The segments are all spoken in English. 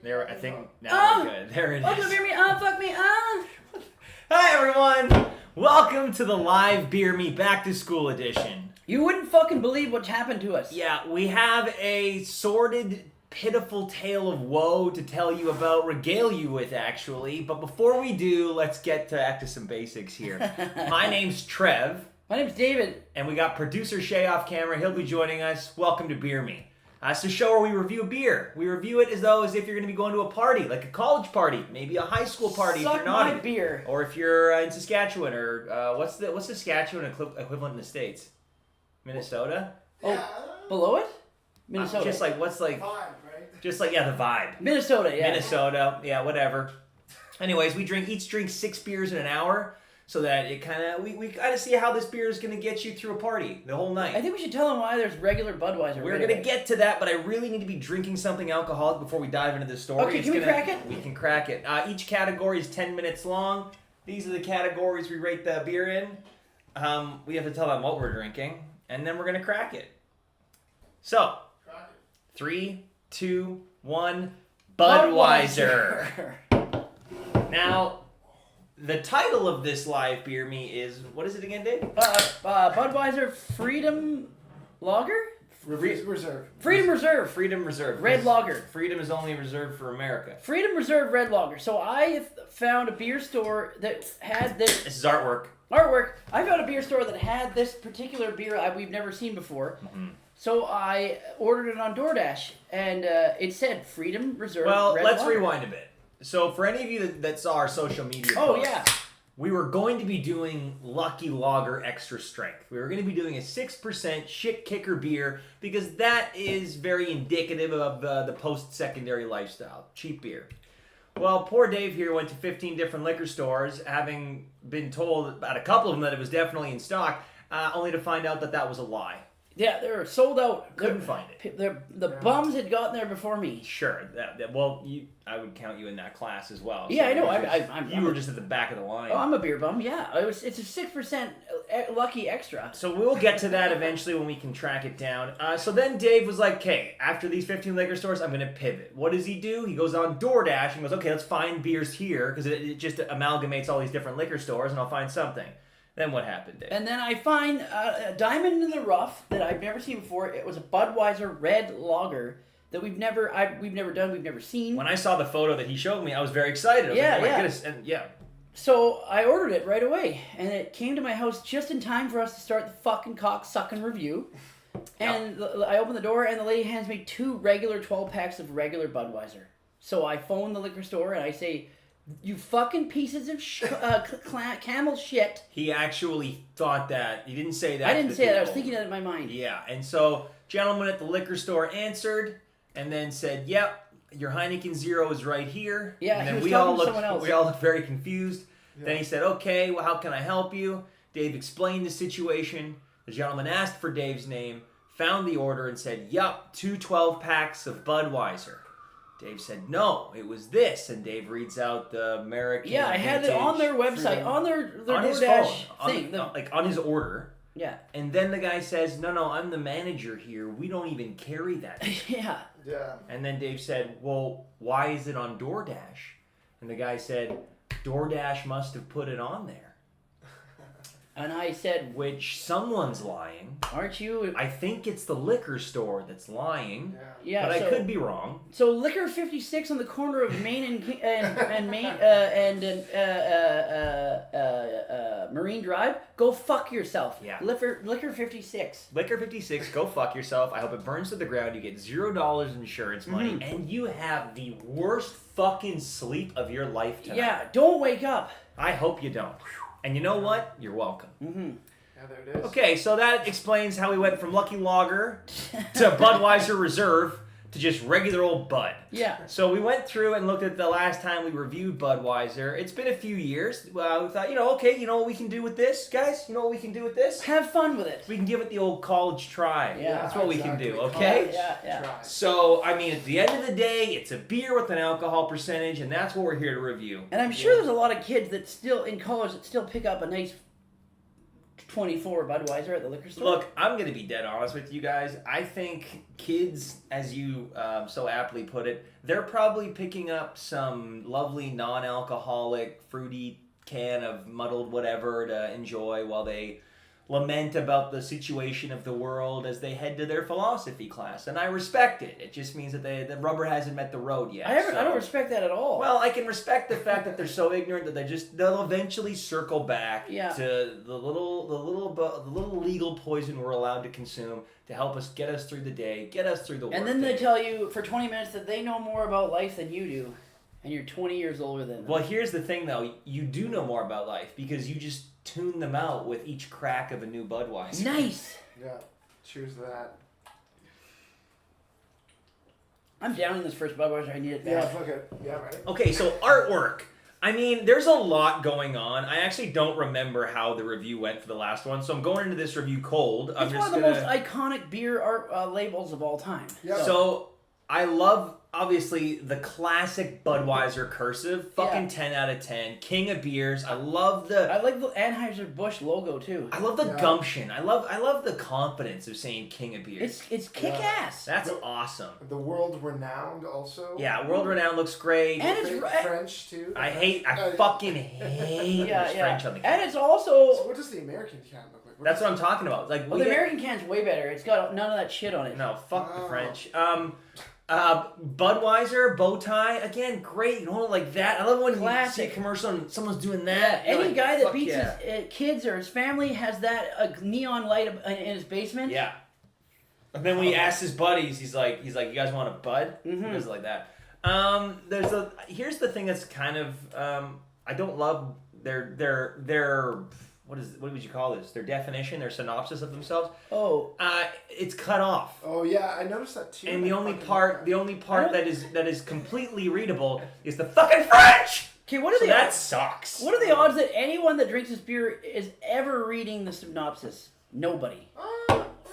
There, I think now we're good. There it is. Welcome to Beer Me, fuck me, Hi everyone! Welcome to the live Beer Me Back to School edition. You wouldn't fucking believe what's happened to us. Yeah, we have a sordid, pitiful tale of woe to tell you about, regale you with actually. But before we do, let's get back to some basics here. My name's Trev. My name's David. And we got producer Shay off camera. He'll be joining us. Welcome to Beer Me. It's a show where we review beer. We review it as if you're going to be going to a party, like a college party, maybe a high school party Suck if you're naughty. my beer. Or if you're in Saskatchewan, or what's Saskatchewan equivalent in the States? Minnesota? Oh, below it? Minnesota. Just like, what's like... Vibe, right? Just like, yeah, the vibe. Minnesota, yeah. Minnesota, yeah, whatever. Anyways, we each drink 6 beers in an hour. So that it kind of, we kind of see how this beer is going to get you through a party the whole night. I think we should tell them why there's regular Budweiser. We're going to get to that, but I really need to be drinking something alcoholic before we dive into this story. Okay, can we crack it? We can crack it. Each category is 10 minutes long. These are the categories we rate the beer in. We have to tell them what we're drinking, and then we're going to crack it. So, 3, 2, 1, Budweiser. Now... The title of this live Beer Me is, what is it again, Dave? Budweiser Freedom Lager? Reserve. Freedom Reserve. Freedom Reserve. Red Lager. Freedom is only reserved for America. Freedom Reserve Red Lager. So I found a beer store that had this... This is artwork. Artwork. I found a beer store that had this particular beer we've never seen before. Mm-hmm. So I ordered it on DoorDash, and it said Freedom Reserve Red Lager. Well, let's rewind a bit. So for any of you that saw our social media posts, yeah, we were going to be doing Lucky Lager Extra Strength. We were going to be doing a 6% shit kicker beer because that is very indicative of the post-secondary lifestyle. Cheap beer. Well, poor Dave here went to 15 different liquor stores, having been told about a couple of them that it was definitely in stock, only to find out that was a lie. Yeah, they were sold out. Couldn't find it. The bums had gotten there before me. Sure. I would count you in that class as well. Yeah, so I know. You were just at the back of the line. Oh, I'm a beer bum. Yeah, it's a 6% Lucky Extra. So we'll get to that eventually when we can track it down. So then Dave was like, "Okay, after these 15 liquor stores, I'm going to pivot." What does he do? He goes on DoorDash and goes, "Okay, let's find beers here because it just amalgamates all these different liquor stores, and I'll find something." Then what happened, Dave? And then I find a diamond in the rough that I've never seen before. It was a Budweiser Red Lager that we've never done, we've never seen. When I saw the photo that he showed me, I was very excited. I was like, oh my goodness. And yeah. So I ordered it right away, and it came to my house just in time for us to start the fucking cock-sucking review. And I opened the door, and the lady hands me 2 regular 12-packs of regular Budweiser. So I phone the liquor store, and I say... You fucking pieces of camel shit. He actually thought that. He didn't say that. I didn't say that. I was thinking that in my mind. Yeah, and so gentleman at the liquor store answered and then said, "Yep, your Heineken Zero is right here." Yeah, and then he was talking to someone else. We all looked very confused. Yeah. Then he said, "Okay, well, how can I help you?" Dave explained the situation. The gentleman asked for Dave's name, found the order, and said, "Yup, 2 12-packs of Budweiser." Dave said, "No, it was this," and Dave reads out the American. Yeah, I had it on their website, on their DoorDash thing, on his order. Yeah. And then the guy says, "No, I'm the manager here. We don't even carry that." Yeah. And then Dave said, "Well, why is it on DoorDash?" And the guy said, "DoorDash must have put it on there." And I said, "Which someone's lying. Aren't you?" I think it's the liquor store that's lying. Yeah, but I could be wrong. So Liquor 56 on the corner of Main and Marine Drive. Go fuck yourself. Yeah. Liquor 56. Liquor 56. Go fuck yourself. I hope it burns to the ground. You get $0 insurance money, and you have the worst fucking sleep of your life tonight. Yeah. Don't wake up. I hope you don't. And you know what? You're welcome. Mm-hmm. Yeah, there it is. Okay, so that explains how we went from Lucky Lager to Budweiser Reserve to just regular old Bud. Yeah. So we went through and looked at the last time we reviewed Budweiser. It's been a few years. Well, we thought, okay, you know what we can do with this, guys? You know what we can do with this? Have fun with it. We can give it the old college try. Yeah, that's what exactly. we can do, okay? Yeah. So, I mean, at the end of the day, it's a beer with an alcohol percentage, and that's what we're here to review. And I'm sure there's a lot of kids that still, in college, that still pick up a nice 24 Budweiser at the liquor store. Look, I'm going to be dead honest with you guys. I think kids, as you so aptly put it, they're probably picking up some lovely non-alcoholic, fruity can of muddled whatever to enjoy while they lament about the situation of the world as they head to their philosophy class. And I respect it. It just means that the rubber hasn't met the road yet. I don't respect that at all. Well, I can respect the fact that they're so ignorant that they'll eventually circle back to the little legal poison we're allowed to consume to help us get us through the day, get us through the work. And then they tell you for 20 minutes that they know more about life than you do, and you're 20 years older than them. Well, here's the thing, though. You do know more about life because you just tune them out with each crack of a new Budweiser. Nice. Yeah, cheers to that. I'm downing this first Budweiser. I need it Yeah, back. fuck it. Yeah, right. Okay, so artwork. I mean, there's a lot going on. I actually don't remember how the review went for the last one, so I'm going into this review cold. It's one of the most iconic beer art labels of all time. Yep. So I love, obviously, the classic Budweiser cursive. Fucking 10 out of 10. King of beers. I love the... I like the Anheuser-Busch logo, too. I love the gumption. I love the confidence of saying King of beers. It's kick-ass. That's awesome. The world renowned also. Yeah, world renowned looks great. And it's French too. I fucking hate French on the can. And it's also... So what does the American can look like? That's what I'm talking about. Like, Well, the American can's way better. It's got none of that shit on it. No, fuck the French. Budweiser, bow tie, again, great. You know, like that. I love when you see a commercial and someone's doing that. Yeah, any like, guy that beats his kids or his family has that neon light in his basement. Yeah. And then when he asks his buddies, he's like, you guys want a bud? Mm-hmm. He does it like that. Here's the thing that's kind of I don't love their what would you call this? Their definition, their synopsis of themselves. Oh. It's cut off. Oh yeah, I noticed that too. And the only part that is completely readable is the fucking French. Okay, what are the that odds? sucks. What are the odds that anyone that drinks this beer is ever reading the synopsis? Nobody.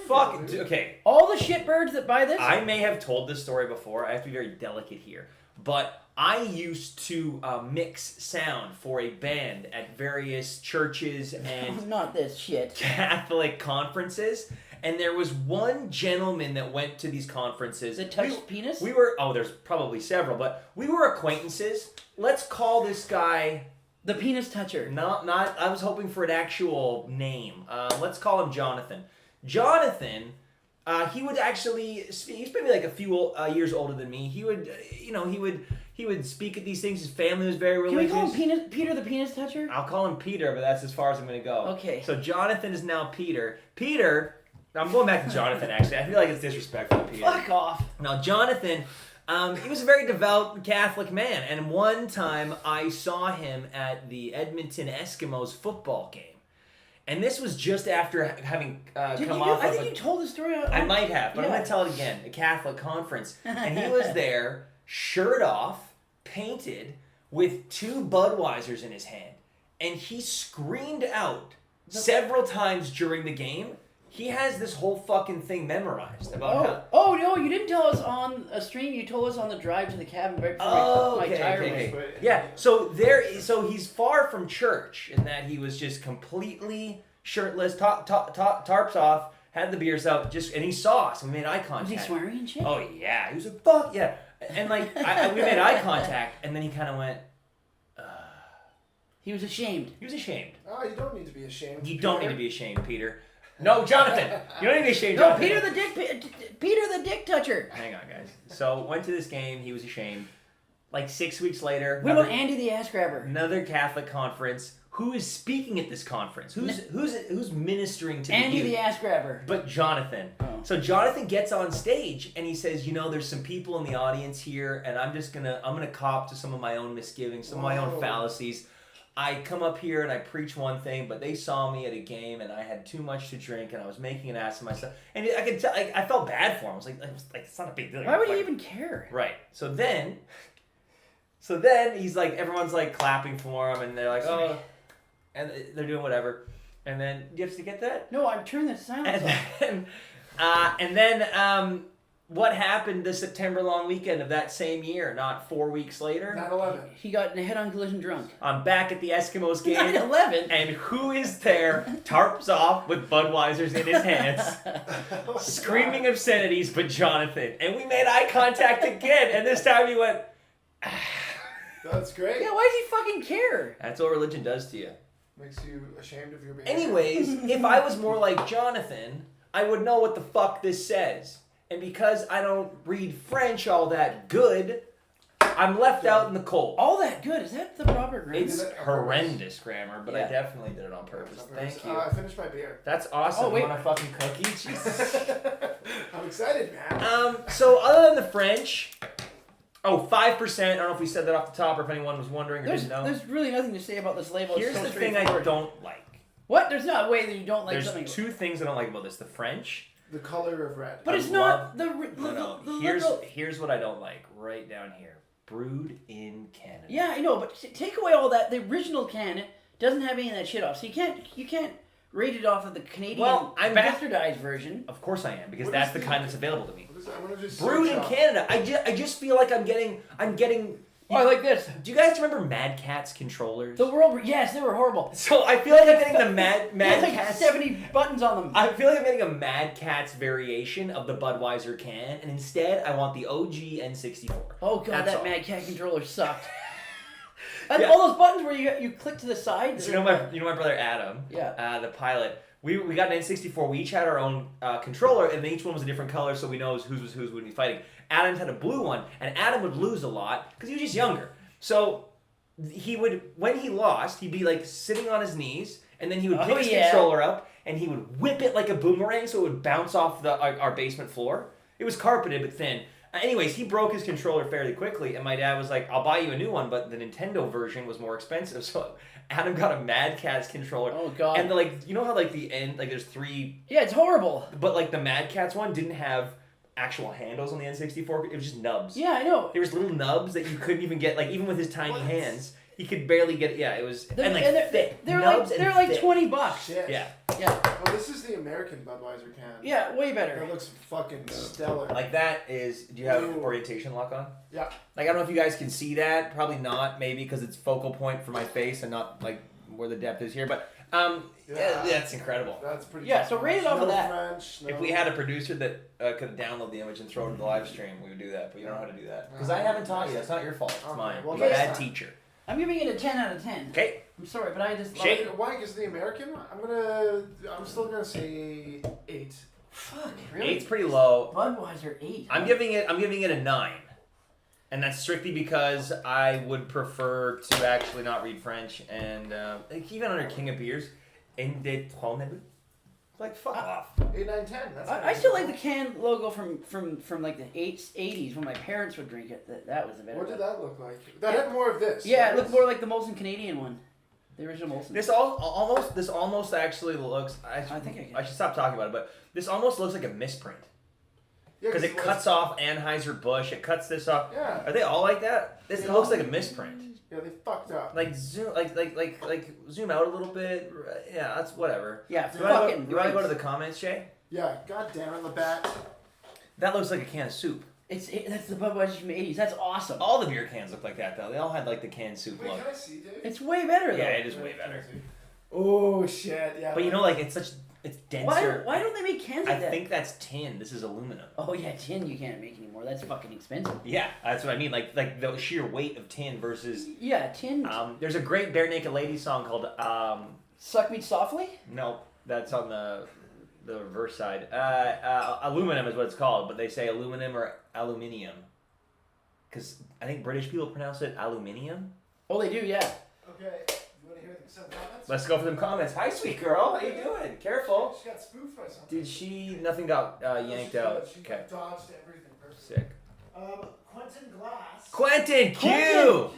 Fuck. Okay. All the shitbirds that buy this. I may have told this story before. I have to be very delicate here, but I used to mix sound for a band at various churches and not this shit. Catholic conferences. And there was one gentleman that went to these conferences. That touched penis? There's probably several, but we were acquaintances. Let's call this guy... The penis toucher. Not. I was hoping for an actual name. Let's call him Jonathan. Jonathan, he would actually... He's maybe like a few years older than me. He would, he would speak at these things. His family was very religious. Can we call him Peter the penis toucher? I'll call him Peter, but that's as far as I'm going to go. Okay. So Jonathan is now Peter. Peter... I'm going back to Jonathan, actually. I feel like it's disrespectful to Peter. Fuck off. Now, Jonathan, he was a very devout Catholic man. And one time, I saw him at the Edmonton Eskimos football game. And this was just after having come off I think you told the story. I might have, but I'm going to tell it again. A Catholic conference. And he was there, shirt off, painted, with 2 Budweisers in his hand. And he screamed out several times during the game. He has this whole fucking thing memorized about how... Oh, no, you didn't tell us on a stream. You told us on the drive to the cabin right before my tire was... Yeah, so he's far from church in that he was just completely shirtless, tarps off, had the beers out, and he saw us and we made eye contact. Was he swearing and shit? Oh, yeah. He was like, fuck, yeah. And like, we made eye contact and then he kind of went... He was ashamed. He was ashamed. Oh, you don't need to be ashamed. You don't need to be ashamed, Peter. No, Jonathan. You don't need to be ashamed, No, Jonathan. Peter the dick toucher. Hang on, guys. So, went to this game. He was ashamed. Like 6 weeks later. What about Andy the ass grabber? Another Catholic conference. Who is speaking at this conference? Who's ministering to Andy the youth? the ass grabber. But Jonathan. Oh. So Jonathan gets on stage and he says, there's some people in the audience here, and I'm gonna cop to some of my own misgivings, some of my own fallacies. I come up here and I preach one thing, but they saw me at a game and I had too much to drink and I was making an ass of myself. And I could tell, I felt bad for him. I was like, it's not a big deal. Why would he even care? Right. So then he's like, everyone's like clapping for him and they're like, oh, and they're doing whatever. And then, do you have to get that? No, I'm turning the silence off. And then what happened the September long weekend of that same year, not 4 weeks later? 9/11. He got in a head-on collision drunk. I'm back at the Eskimos game. 9/11. And who is there, tarps off with Budweisers in his hands, screaming obscenities, but Jonathan. And we made eye contact again, and this time he went, That's great. Yeah, why does he fucking care? That's what religion does to you. Makes you ashamed of your behavior. Anyways, if I was more like Jonathan, I would know what the fuck this says. And because I don't read French all that good, I'm left out in the cold. All that good. Is that the proper grammar? It's horrendous grammar, but I Yeah. definitely did it on purpose. Thank you. I finished my beer. That's awesome. Oh, wait. Want a fucking cookie? Jesus. I'm excited, man. So other than the French, 5%. I don't know if we said that off the top or if anyone was wondering or There's, didn't know. there's really nothing to say about this label. It's Here's so the thing I straightforward. don't like. What? There's not a way that you don't like There's something. two things I don't like about this. The French. The color of red. But I it's love- not the No. the Here's what I don't like. Right down here. Brewed in Canada. Yeah, I know, but take away all that. The original can doesn't have any of that shit off, so you can't rate it off of the Canadian I'm bastardized version. Of course I am, because What that's is the the- kind that's available to me. What is that? I want to just Brewed search in up. Canada. I just feel like I'm getting. Oh, I like this. Do you guys remember Mad Catz controllers? The world, yes, they were horrible. So I feel like I'm getting the Mad They had like Catz. 70 buttons on them. I feel like I'm getting a Mad Catz variation of the Budweiser can, and instead I want the OG N64. Oh god, That's that all. Mad Cat controller sucked. And Yeah. all those buttons where you click to the side. So you know my brother Adam, Yeah. the pilot. We got an N64. We each had our own controller, and each one was a different color, so we know whose was whose when we fighting. Adam's had a blue one, and Adam would lose a lot because he was just younger. So he would, when he lost, he'd be like sitting on his knees, and then he would pick his controller up, and he would whip it like a boomerang, so it would bounce off our basement floor. It was carpeted but thin. Anyways, he broke his controller fairly quickly, and my dad was like, "I'll buy you a new one," but the Nintendo version was more expensive, so Adam got a Mad Catz controller. Oh god. And you know how the end, there's three, Yeah, it's horrible. but the Mad Catz one didn't have actual handles on the N64. It was just nubs. Yeah, I know. There was little nubs that you couldn't even get, even with his tiny What? hands, he could barely get. Yeah, it was They're, and thick. They're Nubs like and they're like thick. $20. Shit. Yeah, Yeah. Oh, this is the American Budweiser can. Yeah, way better. That looks fucking stellar. like that is. Do you have Ooh. orientation lock on? Yeah. Like, I don't know if you guys can see that. Probably not. Maybe because it's focal point for my face and not where the depth is here. But Yeah. that's incredible. That's pretty. Yeah, top so rate it notch. off of No that. French, no. If we had a producer that could download the image and throw it in the live stream, we would do that. But you don't know how to do that because I haven't taught you. That's not your fault. It's Okay, mine. well, I'm a next bad time. teacher. I'm giving it a 10 out of 10. Okay. I'm sorry, but I just Shake. Why? Because the American. I'm still gonna say 8. Fuck, really? 8's pretty low. Budweiser 8. I'm giving it a 9. And that's strictly because I would prefer to actually not read French and even under King of Beers, indétrônable. Like fuck off. 8, 9, 10. That's I still like the can logo from like the 80s when my parents would drink it. That was the better What did one. that look like? That had more of this. Yeah, right? it looked more like the Molson Canadian one. The original Molson. This almost actually looks. I think I can. I should stop talking about it, but this almost looks like a misprint Yeah, because it cuts off Anheuser-Busch. It cuts this off. Yeah. Are they all like that? This Yeah. looks like a misprint. Yeah, they fucked up. Like zoom, like zoom out a little bit. Yeah, that's whatever. Yeah, You want fucking to go to the comments, Shay? Yeah, god damn it, Labatt. That looks like a can of soup. That's the Budweiser from the 80s. That's awesome. All the beer cans look like that though. They all had like the canned soup Wait, look. can I see, Dave? It's way better though. Yeah, it is way better. Oh shit, yeah. But you know, like it's denser. Why don't they make cans I like that? think that's tin. This is aluminum. Oh yeah, tin you can't make anymore. That's fucking expensive. Yeah, that's what I mean. Like the sheer weight of tin versus. Yeah, tin. There's a great Bare Naked Ladies song called Suck me softly. no, that's on the reverse side. Aluminum is what it's called, but they say aluminum or aluminium. Because I think British people pronounce it aluminium. Oh, they do. Yeah. Okay, you want to hear some comments? Let's go for them comments. Hi, sweet girl. How you doing? Careful. She got spoofed by something. Did she? Nothing got yanked out. She Okay. dodged everything perfectly. Sick. Quentin Glass. Quentin Q. Quentin!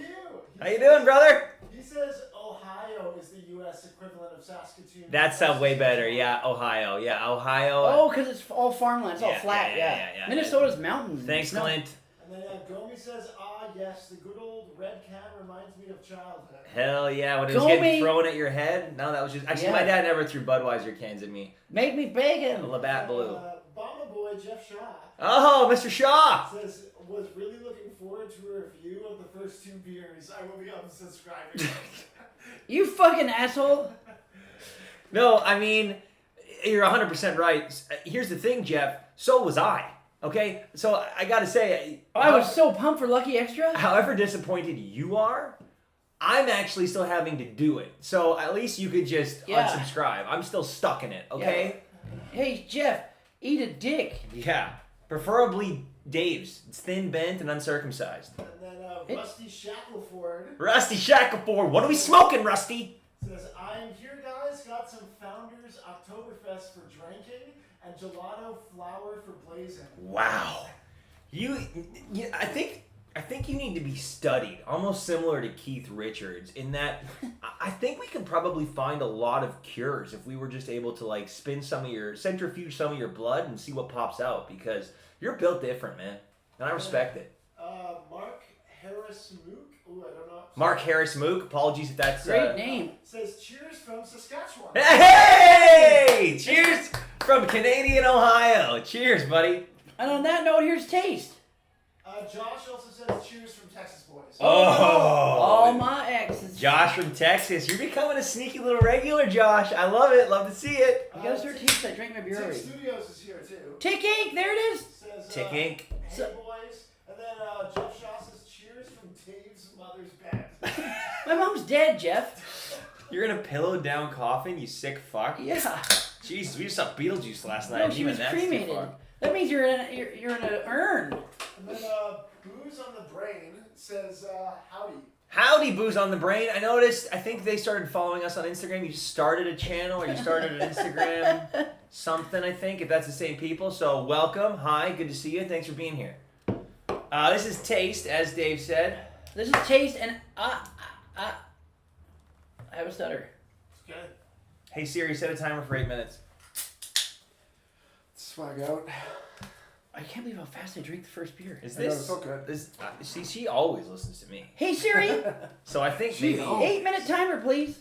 How you doing, brother? He says Ohio is the U.S. equivalent of Saskatoon. That sounds way better. Yeah, Ohio. Yeah, Ohio. Oh, because it's all farmland. It's all Yeah, flat. yeah. Minnesota's mountains. Thanks, Snow. Clint. And then Gomi says, yes, the good old red can reminds me of childhood. Hell yeah, when it was Go getting me. thrown at your head. No, that was just... Actually, Yeah. my dad never threw Budweiser cans at me. Make me bacon. Labatt Blue. Bomber Boy Jeff Shaw Oh, Mr. Shaw. says, was really looking forward to a review of the first 2 beers. I will be unsubscribing. You fucking asshole. No, I mean, you're 100% right. Here's the thing, Jeff. So was I. Okay? So I gotta say... I was so pumped for Lucky Extra. However disappointed you are, I'm actually still having to do it. So at least you could just unsubscribe. I'm still stuck in it, okay? Yeah. Hey, Jeff, eat a dick. Yeah. Preferably Dave's. It's thin, bent, and uncircumcised. And then Rusty Shackleford Rusty Shackleford. What are we smoking, Rusty? says, I'm here, guys. Got some Founders Oktoberfest for drinking and gelato flour for blazing. Wow. I think you need to be studied, almost similar to Keith Richards, in that I think we could probably find a lot of cures if we were just able to like centrifuge some of your blood and see what pops out, because you're built different, man. And I respect it. Mark Harris Mook. Ooh, I don't know. Mark Harris Mook. Apologies if that's Great name. Says cheers from Saskatchewan. Hey! Cheers from Canadian Ohio. Cheers, buddy. And on that note, here's Taste. Josh also says cheers from Texas boys. Oh. All my exes. Josh from Texas. You're becoming a sneaky little regular, Josh. I love it. Love to see it. You gotta start Taste. I drank my beer Tick already. Studios is here too. Tick Inc. There it is. Says, Tick Inc. Hey boys. And then Jeff Shaw says cheers from Dave's mother's bed. My mom's dead, Jeff. You're in a pillowed down coffin, you sick fuck. Yeah. Jeez, we just saw Beetlejuice last night. No, and she even was that's too cremated. far. That means you're in an urn. And then Booze on the Brain says howdy. Howdy, Booze on the Brain. I noticed, I think they started following us on Instagram. You started a channel or you started an Instagram something, I think, if that's the same people. So welcome. Hi, good to see you. Thanks for being here. This is Taste, as Dave said. This is Taste, and I have a stutter. It's good. Hey Siri, set a timer for 8 minutes. Swag out. I can't believe how fast I drink the first beer. Is I know, this... it's so good. See, she always listens to me. Hey Siri, So I think maybe... 8-minute timer, please.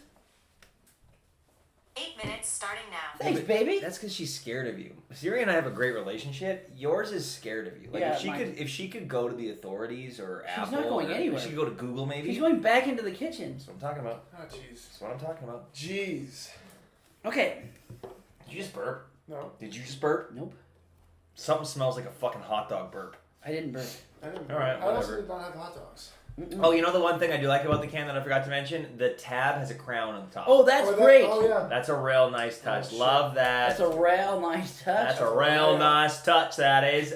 8 minutes starting now. Thanks, baby. That's because she's scared of you. Siri and I have a great relationship. Yours is scared of you. Like Yeah, if she could go to the authorities or She's Apple, not going or anywhere. She could go to Google maybe. He's going back into the kitchen. That's what I'm talking about. Oh jeez. That's what I'm talking about. Jeez. Okay. Did you just burp? No. Did you just burp? Nope. Something smells like a fucking hot dog burp. I didn't burp. I didn't. All right, I also whatever. did not have hot dogs. Mm-mm. Oh, you know the one thing I do like about the can that I forgot to mention? The tab has a crown on the top. Oh, that's great. Oh yeah. That's a real nice touch. Oh, shit. Love that. That's a real nice touch. That's a real nice touch, that is.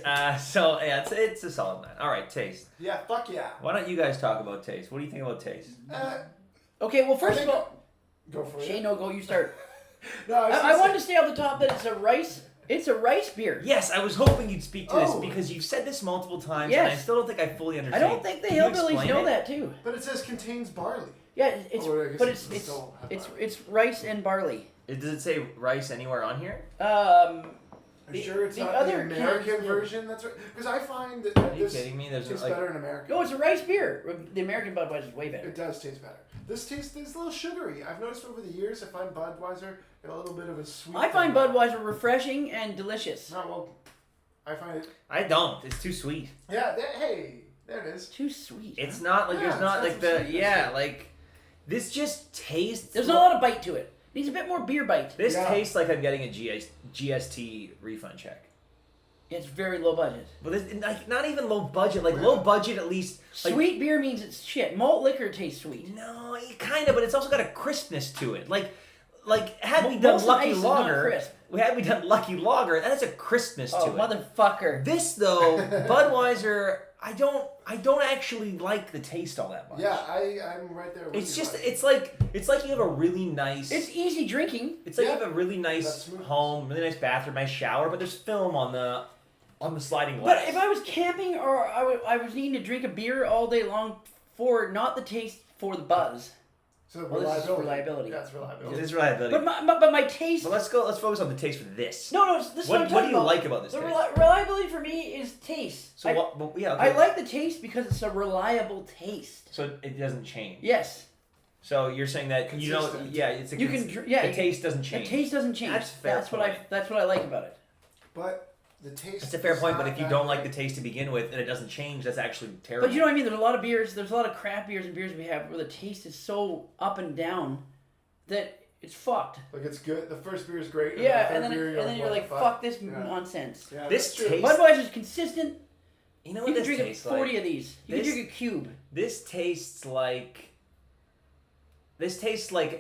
So, yeah, it's a solid man. All right, Taste. Yeah. Fuck yeah. Why don't you guys talk about Taste? What do you think about Taste? Okay, well, first I of think- all, Go for Shane, it. no, go. You start. No, I, was I gonna wanted to say- say off the top that it's a rice. It's a rice beer. Yes, I was hoping you'd speak to this Oh. because you've said this multiple times, Yes. and I still don't think I fully I understand. don't think the Can you hillbillies explain know it? that too. But it says contains barley. Yeah, it's Oh, I guess but it it's still have barley. it's rice and barley. Does it say rice anywhere on here? Are The- you sure it's the not other the American cans, yeah. version? That's right. Because I find that Are you this kidding me? There's tastes like, better in America. No, it's a rice beer. The American Budweiser is way better. It does taste better. This tastes a little sugary. I've noticed over the years I find Budweiser a little bit of a sweet. I find thing. Budweiser refreshing and delicious. No, well, I find it. I don't. It's too sweet. Yeah. Hey, there it is. Too sweet. It's huh? not like Yeah, there's it's not got like some the sweetness. like. This just tastes. There's not a lot of bite to it. Needs a bit more beer bite. This Yeah. tastes like I'm getting a GST refund check. It's very low budget. But this, like, not even low budget. Like low budget, at least. Like, Sweet beer means it's shit. Malt liquor tastes sweet. No, kind of, but it's also got a crispness to it. Like had we Most done of Lucky ice is not Lager, crisp. had we done Lucky Lager, that has a crispness Oh, to it. motherfucker. This though, Budweiser, I don't actually like the taste all that much. Yeah, I'm right there with It's you. just buddy. it's like you have a really nice It's easy drinking. it's like Yeah. you have a really That's nice smooth. home, really nice bathroom, nice shower, but there's film on the sliding But glass. if I was camping or I was needing to drink a beer all day long for not the taste, for the buzz. So Well, this is reliability. reliability. Yeah, it's reliability. It is reliability. But my taste. But let's focus on the taste for this. No, this is what I'm What do talking you about. like about this The taste? reliability for me is taste. So I, what? But, yeah, okay. I like the taste because it's a reliable taste. So it doesn't change. Yes, So you're saying that you know, Consistent. yeah, it's a you can. Yeah, the taste doesn't the change. taste doesn't change. That's fair That's what I like about it. But the taste. That's a fair is point, but not if you that don't like great. the taste to begin with and it doesn't change, that's actually terrible. But you know what I mean? There's a lot of beers, there's a lot of craft beers and beers we have where the taste is so up and down that it's fucked. Like it's good. The first beer is great. Yeah, the and third then, beer, and then you're what like, the fuck this Yeah. nonsense. Yeah, This that's true. tastes- Budweiser's consistent. You know You what can this drink tastes 40 like? of these. You This- can drink a cube. This tastes like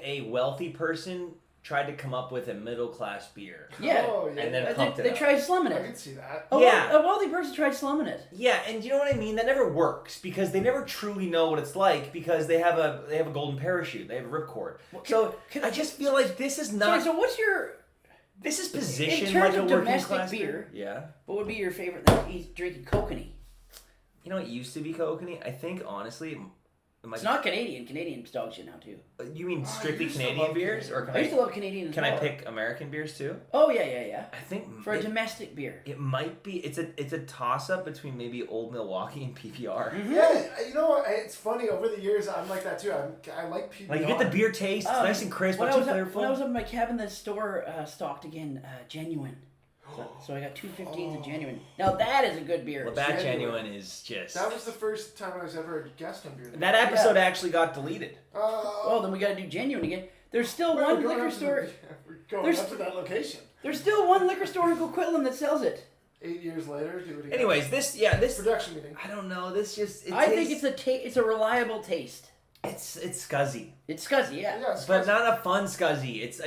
a wealthy person tried to come up with a middle class beer. Yeah. Oh, yeah. And then They, pumped it they up. tried slumming I it. can see that. Yeah. A wealthy person tried slumming it. Yeah, and you know what I mean? That never works because they never truly know what it's like because they have a golden parachute. They have a ripcord. So can I just feel like this is Sorry, not. so what's your... This is positioned in terms like a of working domestic class beer, Yeah. what would be your favorite that he's drinking kokanee? You know, it used to be kokanee. I think honestly, it might It's not Canadian. Canadian's dog shit now, too. You mean I strictly used to Canadian love beers, Canadian. or I used to love Canadian as can well. I pick American beers too? Oh, yeah. I think For a domestic beer. it might be. It's a toss up between maybe Old Milwaukee and PBR. Mm-hmm. Yeah, you know what? It's funny. Over the years, I'm like that too. I like PBR. Like you get the beer taste, it's nice and crisp, when not I too was flavorful. when I was up in my cabin, the store stocked again genuine. So I got 2 15s of genuine. Now that is a good beer. Labatt Genuine. Genuine is just. That was the first time I was ever a guest on beer. That episode actually got deleted. Oh, then we got to do genuine again. There's still we're one going liquor up to store. we're going There's- up to that location. There's still one liquor store in Coquitlam that sells it. 8 years later, do it again. Anyways, this Production meeting. I don't know. This just I think it's a reliable taste. it's scuzzy, It's scuzzy, yeah. Yeah, it's but crazy. not a fun scuzzy. It's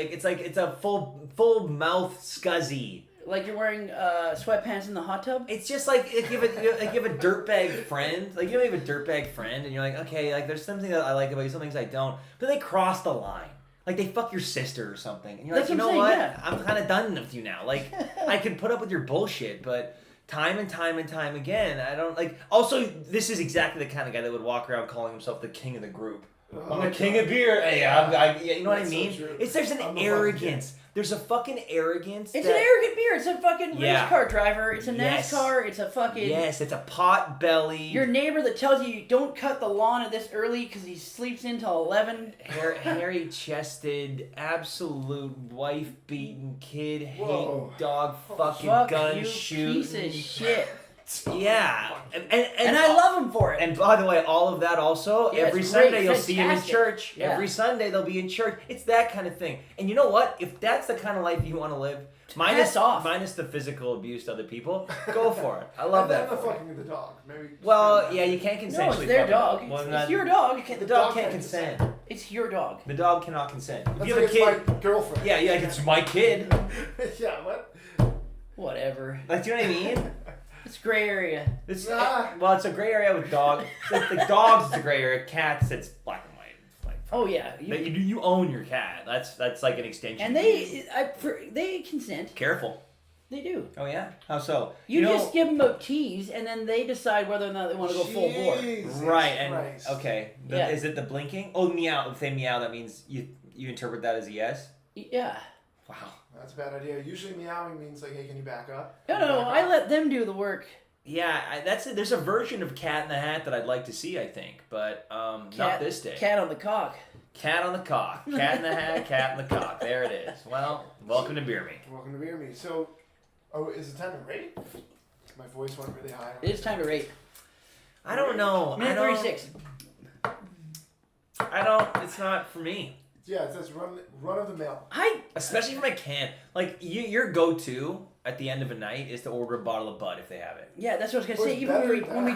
a full mouth scuzzy. Like you're wearing sweatpants in the hot tub. It's just like if you have a dirtbag friend, like you have a dirtbag friend, and you're like, okay, like there's something that I like about you, some things I don't, but they cross the line. Like they fuck your sister or something, and you're That's like, you what know I'm saying, what? yeah. I'm kind of done with you now. Like I can put up with your bullshit, but time and time again, I don't like. Also, this is exactly the kind of guy that would walk around calling himself the king of the group. Oh, I'm the king of beer. Hey, yeah, you know what I That's so mean? true. There's an I'm the arrogance. There's a fucking arrogance. It's that- an arrogant beer. It's a fucking Yeah. race car driver. It's a Yes. NASCAR. It's a fucking... Yes, it's a pot belly. Your neighbor that tells you don't cut the lawn at this early because he sleeps until 11. Hairy chested, absolute wife beating kid, Whoa. hate dog, fucking Fuck gun you, shooting. piece of shit. Yeah, And I love him for it. And by the way, all of that also, Yeah, every it's great, Sunday you'll see him in fantastic. church. Yeah. Every Sunday they'll be in church. It's that kind of thing. And you know what? If that's the kind of life you want to live, Hats off. minus the physical abuse to other people, go for it. I love that. I'm not for you. fucking with the dog. Maybe. Well, yeah, you can't No, consensually. it's their fuck a dog. Well, It's not- your dog. The dog Dog can't can't consent. It's your dog. The dog cannot consent. If That's you like have a kid, it's my girlfriend. yeah, like it's my kid. Yeah, what? Whatever. Like, do you know what I mean? It's gray area. It's Nah. well, it's a gray area with dogs. Like dogs, it's a gray area. Cats, it's black and white. It's like, Oh yeah. you own your cat. That's like an extension. And they consent. Careful. They do. Oh yeah. How so? You, know, just give them a tease, and then they decide whether or not they want to go full bore. Jesus right and Christ. okay. Yeah. Is it the blinking? Oh, meow. If they meow, that means you interpret that as a yes. Yeah. Wow. That's a bad idea. Usually meowing means like, hey, can you back up? No, Can you back I up? let them do the work. Yeah, that's it. There's a version of Cat in the Hat that I'd like to see. I think, but not this day. Cat on the cock. Cat on the cock. Cat in the hat. Cat in the cock. There it is. Well, welcome to Beer Me. Welcome to Beer Me. So, is it time to rate? My voice went really high. It is time to rate. I don't know. Minute 36. I don't. It's not for me. Yeah, it says run of the mill. Especially for my can. Like your go-to at the end of a night is to order a bottle of Bud if they have it. Yeah, that's what I was Well, gonna say. it's Even better when we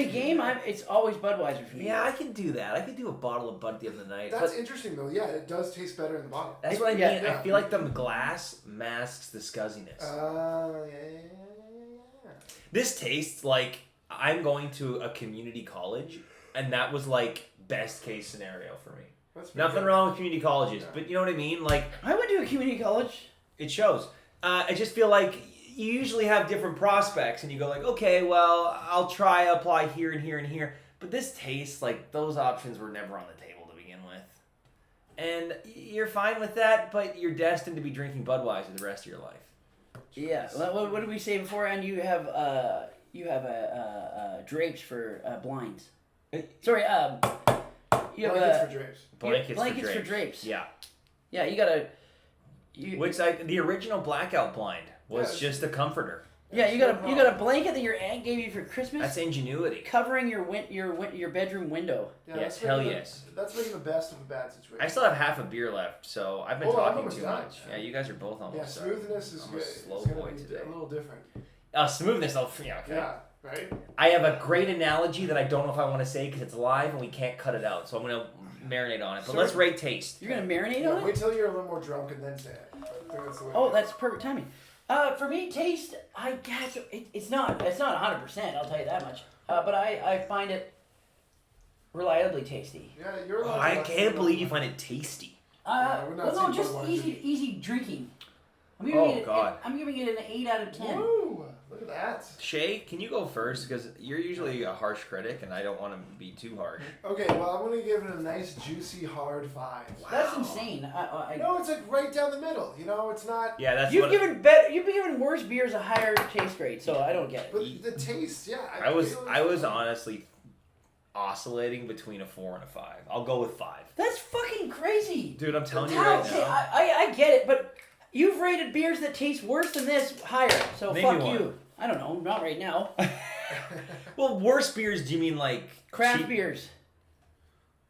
than- game, it's always Budweiser for me. Yeah, I can do that. I could do a bottle of Bud at the end of the night. That's but interesting though. Yeah, it does taste better in the bottle. that's what I mean. yeah, yeah. I feel like the glass masks the scuzziness. Yeah. This tastes like I'm going to a community college, and that was like best case scenario for me. That's pretty Nothing good. wrong with community colleges, Yeah. but you know what I mean? Like, I went to a community college. it shows. I just feel like you usually have different prospects, and you go like, okay, well, I'll try apply here and here and here. But this tastes like those options were never on the table to begin with. And you're fine with that, but you're destined to be drinking Budweiser the rest of your life. Yeah. What did we say before? And you have drapes for blinds. Sorry. You have Blankets for drapes. blankets for drapes. Yeah. Yeah, you gotta. Which the original blackout blind was just a comforter. Yeah, you got a blanket that your aunt gave you for Christmas. That's ingenuity. Covering your bedroom window. Yeah, Yes, hell yes. That's making the best of a bad situation. I still have half a beer left, so I've been I'm talking almost too done. much. Yeah, you guys are both almost Yeah, done. smoothness is I'm good. a slow It's gonna boy be today. a little different. Smoothness, yeah, okay. Yeah, right? I have a great analogy that I don't know if I want to say because it's live and we can't cut it out, so I'm going to marinate on it. But Sure. let's rate taste. You're gonna marinate Yeah, on it? wait till you're a little more drunk and then say it. I think that's the way to Oh, do it. that's perfect timing. For me, taste, I guess it's not 100%. I'll tell you that much. But I find it reliably tasty. Yeah, you're Oh, allowed to I let can't it believe go. you find it tasty. I would not Well, no, say just Budweiser. easy drinking. I'm God. I'm giving it an 8 out of 10. Woo! Look at that. Shay, can you go first? Because you're usually a harsh critic, and I don't want to be too harsh. Okay, well, I'm going to give it a nice, juicy, hard 5. That's insane. No, it's like right down the middle. You know, it's not... Yeah, that's You've what given worse beers a higher taste grade, so I don't get it. But the taste, yeah. I was feel I was it's- honestly oscillating between a 4 and a 5. I'll go with 5. That's fucking crazy. Dude, I'm telling you How? right now. I get it, but you've rated beers that taste worse than this higher, so Name fuck me one. you. I don't know, not right now. Well, worse beers, do you mean like Craft cheap- beers.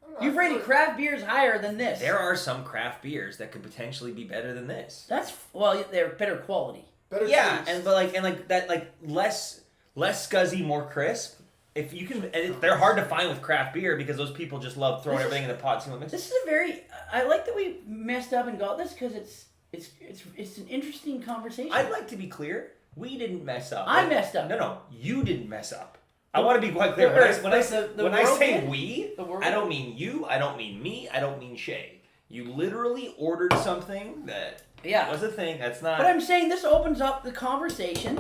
I don't know, You've I feel rated like- craft beers higher than this. There are some craft beers that could potentially be better than this. They're better quality. Better Yeah, taste. and that less scuzzy, more crisp. If you can, and they're hard to find with craft beer because those people just love throwing This is- everything in the pot. See what mixes. This is a very. I like that we messed up and got this because it's an interesting conversation. I'd like to be clear. We didn't mess up. I messed up. No, you didn't mess up. I want to be quite clear. When I world say did? we, The world I don't mean you. I don't mean me. I don't mean Shay. You literally ordered something that Yeah. was a thing. That's not. But I'm saying this opens up the conversation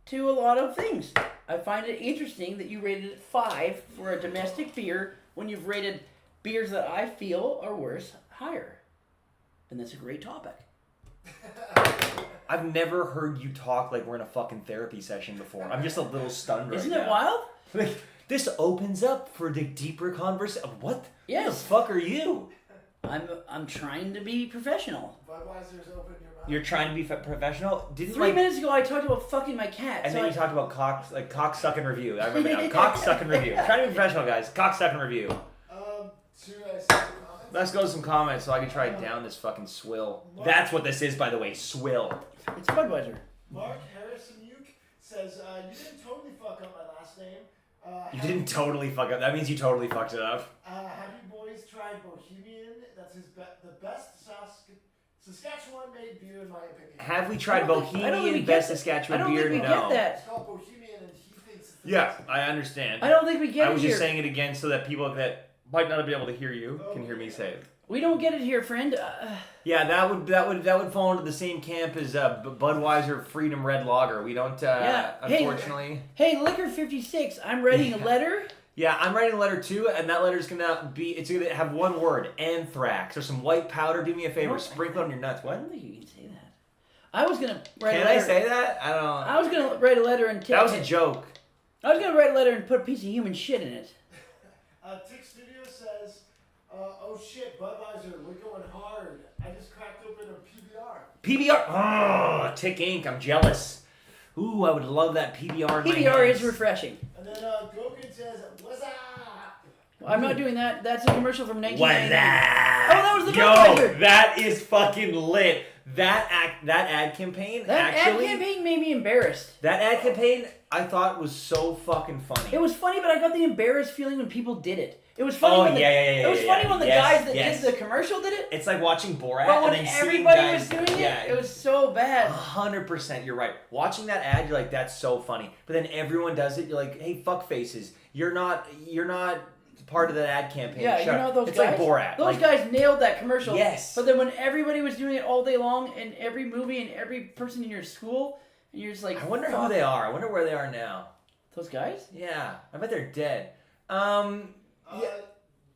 to a lot of things. I find it interesting that you rated it 5 for a domestic beer when you've rated beers that I feel are worse higher. And that's a great topic. I've never heard you talk like we're in a fucking therapy session before. I'm just a little stunned right Isn't now. it wild? Like, this opens up for the deeper conversation. What? Yes. Who the fuck are you? I'm trying to be professional. Budweiser's open your mouth. You're trying to be professional? Didn't 3 minutes ago I talked about fucking my cat. And so then you talked about cock sucking review. I remember now. Cock sucking review. I'm trying to be professional, guys. Cock sucking review. Should I say some comments? Let's go to some comments so I can try down this fucking swill. That's what this is, by the way. Swill. It's Budweiser. Mark Harrison-Uke says, you didn't totally fuck up my last name. You didn't totally fuck up. That means you totally fucked it up. Have you boys tried Bohemian? That's the best Saskatchewan-made beer in my opinion. Have we tried I don't think we Bohemian get Best that. Saskatchewan I don't beer? think we No. get that. It's called Bohemian and he thinks it's the Yeah, best. I understand. I don't think we get I it was here. just saying it again so that people that might not be able to hear you can hear me say it. We don't get it here, friend. Yeah, that would fall into the same camp as Budweiser Freedom Red Lager. We don't, Yeah. Hey. unfortunately. Hey, Liquor 56, I'm writing a letter. Yeah, I'm writing a letter too, and that letter's gonna have one word: anthrax, or some white powder. Do me a favor, sprinkle it on your nuts. I What? don't think you can say that. I was gonna write Can a I letter. say that? I don't. I was gonna write a letter and That was a joke. I was gonna write a letter and put a piece of human shit in it. Tick Studio says, oh shit, Budweiser, we're going hard. I just cracked open a PBR. PBR. Oh, Tick Inc. I'm jealous. Ooh, I would love that PBR. In my PBR hands. is refreshing. And then Gokin says, what's up? I'm not doing that. That's a commercial from What's 1990. that? Oh, that was the Yo, Budweiser. that is fucking lit. That ad campaign That actually. ad campaign made me embarrassed. That ad campaign I thought was so fucking funny. It was funny, but I got the embarrassed feeling when people did it. It was funny Oh, when yeah, it was funny when the guys that yes. did the commercial did it. It's like watching Borat. But when and then seeing everybody guys, was doing yeah, it was so bad. 100%, you're right. Watching that ad, you're like, that's so funny. But then everyone does it. You're like, hey, fuck faces. You're not part of that ad campaign. Yeah, Shut you know up. those it's guys. like Borat. Those like, guys nailed that commercial. Yes. But then when everybody was doing it all day long in every movie and every person in your school, and you're just like, I wonder who fuck. they are. I wonder where they are now. Those guys? Yeah, I bet they're dead.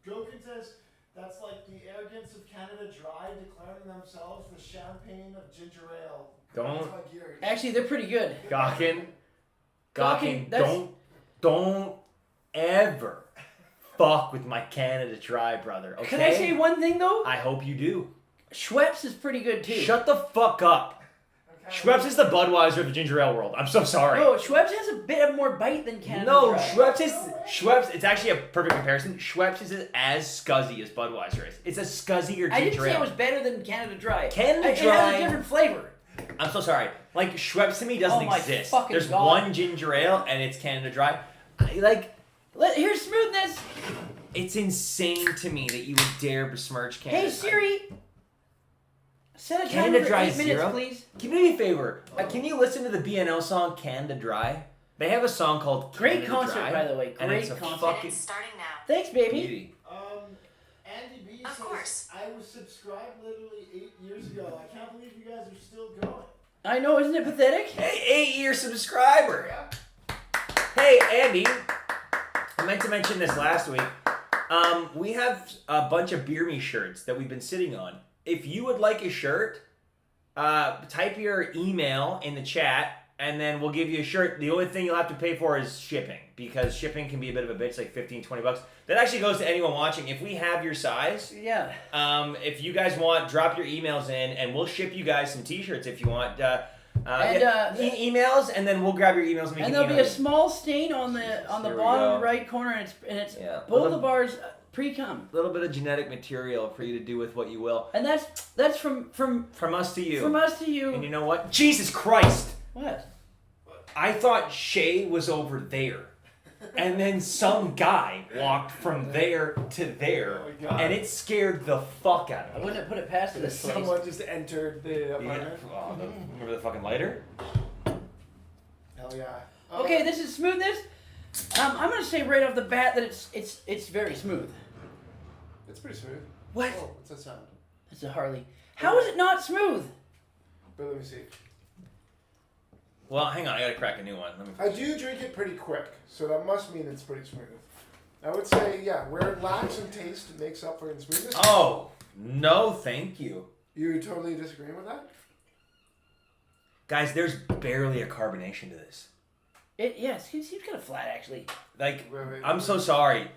Gokin says, that's like the arrogance of Canada Dry declaring themselves the champagne of ginger ale. Don't- That's my gear. Actually, they're pretty good. Gawkin, that's- don't ever fuck with my Canada Dry, brother. Okay? Can I say one thing though? I hope you do. Schweppes is pretty good too. Shut the fuck up. Schweppes is the Budweiser of the ginger ale world. I'm so sorry. No, Schweppes has a bit of more bite than Canada No, Dry. Schweppes. It's actually a perfect comparison. Schweppes is as scuzzy as Budweiser is. It's a scuzzier ginger ale. I didn't say it was better than Canada Dry. Canada It Dry. has a different flavor. I'm so sorry. Like Schweppes to me doesn't Oh my exist. fucking There's God. one ginger ale and it's Canada Dry. Here's smoothness. It's insane to me that you would dare besmirch Canada. Hey Siri, set a timer Canada for Dry 8 minutes, 0? please. Can you do me a favor? Can you listen to the BNL song Canada Dry? They have a song called Great Canada concert, Dry, by the way. and it's Great a concert. fucking It's starting now. Thanks, baby. beauty. Andy B Of says, course. I was subscribed literally 8 years ago. I can't believe you guys are still going. I know, isn't it pathetic? Hey, 8-year subscriber. Hey, Andy. I meant to mention this last week. We have a bunch of Beer Me shirts that we've been sitting on. If you would like a shirt, type your email in the chat, and then we'll give you a shirt. The only thing you'll have to pay for is shipping, because shipping can be a bit of a bitch, like $15-20. That actually goes to anyone watching. If we have your size, Yeah. if you guys want, drop your emails in, and we'll ship you guys some T-shirts if you want. Emails, and then we'll grab your emails. And, And there'll be a small stain on the Here we bottom go. right corner, and it's Yeah. both the bars pre-cum. little bit of genetic material for you to do with what you will. And that's from Us to you. us to you. And you know what? Jesus Christ! What? I thought Shay was over there. And then some guy walked from there to there. Oh my God. And it scared the fuck out I of me. wouldn't have put it past this place. Someone just entered the Yeah. apartment. Oh, remember the fucking lighter? Hell yeah. Okay, this is smoothness. I'm gonna say right off the bat that it's very smooth. It's pretty smooth. What? Oh, what's that sound? It's a Harley. How is it not smooth? But let me see. Well, hang on. I gotta crack a new one. Let me I do drink it pretty quick, so that must mean it's pretty smooth. I would say, yeah, where it lacks in taste, it makes up for it in smoothness. Oh, no thank you. You totally disagree with that? Guys, there's barely a carbonation to this. It seems kind of flat actually. Like, Wait, I'm so sorry.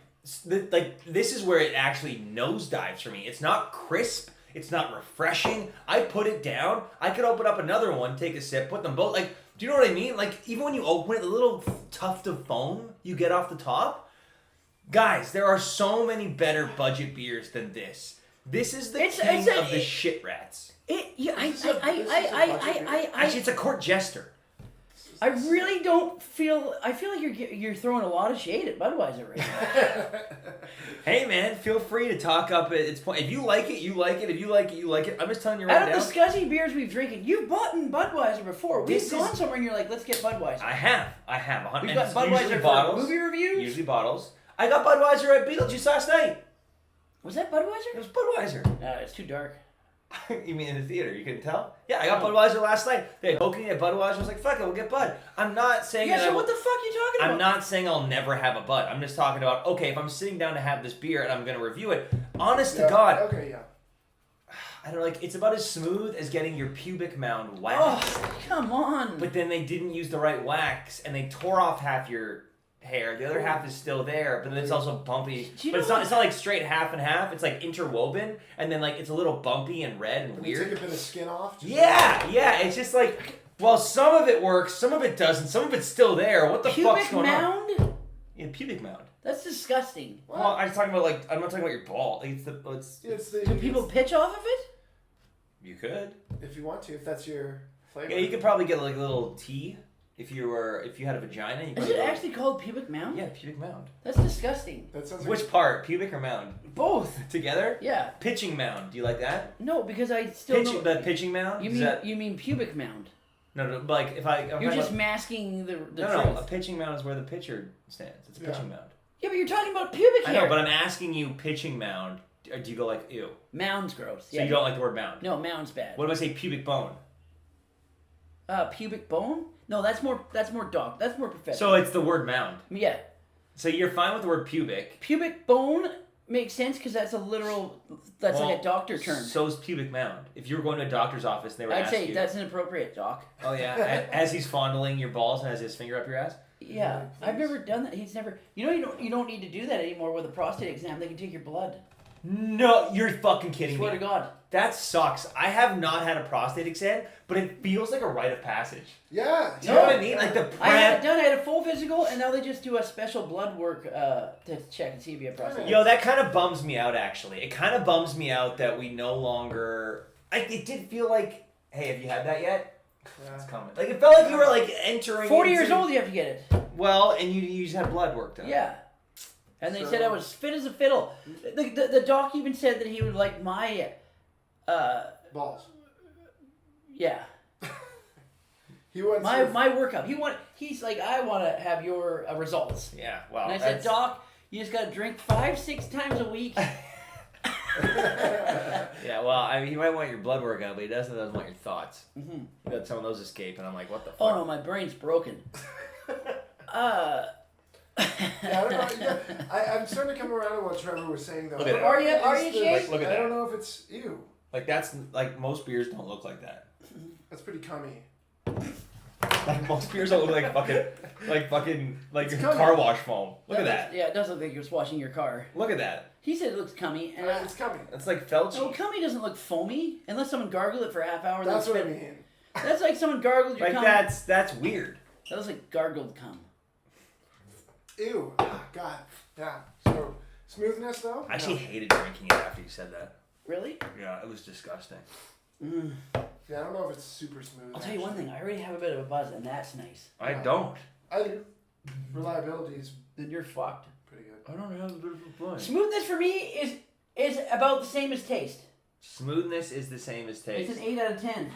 This is where it actually nosedives for me. It's not crisp. It's not refreshing. I put it down. I could open up another one, take a sip, put them both. Like, do you know what I mean? Like, even when you open it, the little tuft of foam you get off the top. Guys, there are so many better budget beers than this. This is the king of the shit rats. Actually, it's a court jester. I really don't feel. I feel like you're throwing a lot of shade at Budweiser right now. Hey man, feel free to talk up at its point. If you like it, you like it. If you like it, you like it. I'm just telling you right Out now. of the scuzzy beers we've drinking, you've bought in Budweiser before. We've This gone is- somewhere and you're like, let's get Budweiser. I have. We've And got it's Budweiser usually for bottles. movie reviews. Usually bottles. I got Budweiser at Beetlejuice last night. Was that It Budweiser? was Budweiser. It's too dark. You mean in the theater? You couldn't tell? Yeah, I got Budweiser last night. They had Pokey at Budweiser. I was like, fuck it, we'll get Bud. I'm not saying Yeah, that so what the fuck are you talking about? I'm not saying I'll never have a Bud. I'm just talking about, okay, if I'm sitting down to have this beer and I'm going to review it, honest to God, Okay, yeah. I don't like, it's about as smooth as getting your pubic mound waxed. Oh, come on. But then they didn't use the right wax and they tore off half your hair. The other half is still there, but then it's also bumpy. Do you But it's know not like straight half and half. It's like interwoven and then like it's a little bumpy and red and Can you weird. take a bit of skin off? Just Yeah. It's just like, well, some of it works, some of it doesn't, some of it's still there. What the fuck's Pubic going on? mound? Yeah, pubic mound. That's disgusting. What? Well, I'm talking about like, I'm not talking about your ball. It's It's the, Do people pitch off of it? you could. if you want to, if that's your flavor. Yeah, you could probably get like a little tea if you had a vagina. You Is probably it go- actually called pubic mound? Yeah, pubic mound. That's disgusting. That sounds like Which part? Pubic or mound? Both. Together? Yeah. Pitching mound. Do you like that? No, because I still Pitching, know. the pitching mound? You Is mean that, you mean pubic mound? no, but like if I... I'm You're talking just about- masking the no, truth. a pitching mound is where the pitcher stands. It's a Yeah. pitching mound. Yeah, but you're talking about pubic I hair. know, but I'm asking you pitching mound. Or do you go like, ew? Mound's gross. So you don't like the word mound? No, mound's bad. What if I say pubic bone? Pubic bone? No, that's more dog. That's more professional. So it's the word mound. Yeah, So you're fine with the word pubic. pubic bone makes sense because that's a literal. That's Well, like a doctor term. So is pubic mound. If you were going to a doctor's office and they would I'd ask say you... that's inappropriate, doc. Oh yeah, as he's fondling your balls and has his finger up your ass. Yeah, Please. I've never done that. He's never. You don't need to do that anymore with a prostate exam. They can take your blood. No, you're fucking kidding Swear me. to God. That sucks. I have not had a prostate exam, but it feels like a rite of passage. Yeah. Do you know what I mean? Like the I had it prep. done. I had a full physical, and now they just do a special blood work to check and see if you have prostate. Yo, that kind of bums me out, actually. It kind of bums me out that we no longer... it did feel like, hey, have you had that yet? Yeah. It's coming. Like, it felt like you were, like, entering 40 into... years old, you have to get it. Well, and you just had blood work done. Yeah. And they So- said I was fit as a fiddle. The doc even said that he would like my... Balls. Yeah. He went My through- workup. He's like, I want to have your results. Yeah, well, And I said, Doc, you just got to drink 5-6 times a week. Yeah, well, I mean, he might want your blood work out, but he doesn't want your thoughts. Mm-hmm. You got some of those escape, and I'm like, what the fuck? Oh no, my brain's broken. Yeah, I don't know. Yeah, I'm starting to come around to what Trevor was saying though. Look at that. Are you At least shaved? Look at I don't that. know if it's you. Like, that's, like, most beers don't look like that. That's pretty cummy. Like, most beers don't look like like It's your coming. car wash foam. Look at that. Yeah, it does look like you're washing your car. Look at that. He said it looks cummy. And It's coming. It's like Felchie. no, cummy doesn't look foamy unless someone gargled it for a half hour. That's then what I spit- mean. That's like someone gargled your Like, cum. that's weird. That looks like gargled cum. Ew. Ah, God. Yeah. So smoothness though. I actually No. hated drinking it after you said that. Really? Yeah, it was disgusting. Mm. Yeah, I don't know if it's super smooth. I'll tell you one thing. I already have a bit of a buzz, and that's nice. I Yeah. don't. I do. Reliability is Then you're fucked. pretty good. I don't have a bit of a point. Smoothness for me is about the same as taste. Smoothness is the same as taste. It's an 8 out of 10.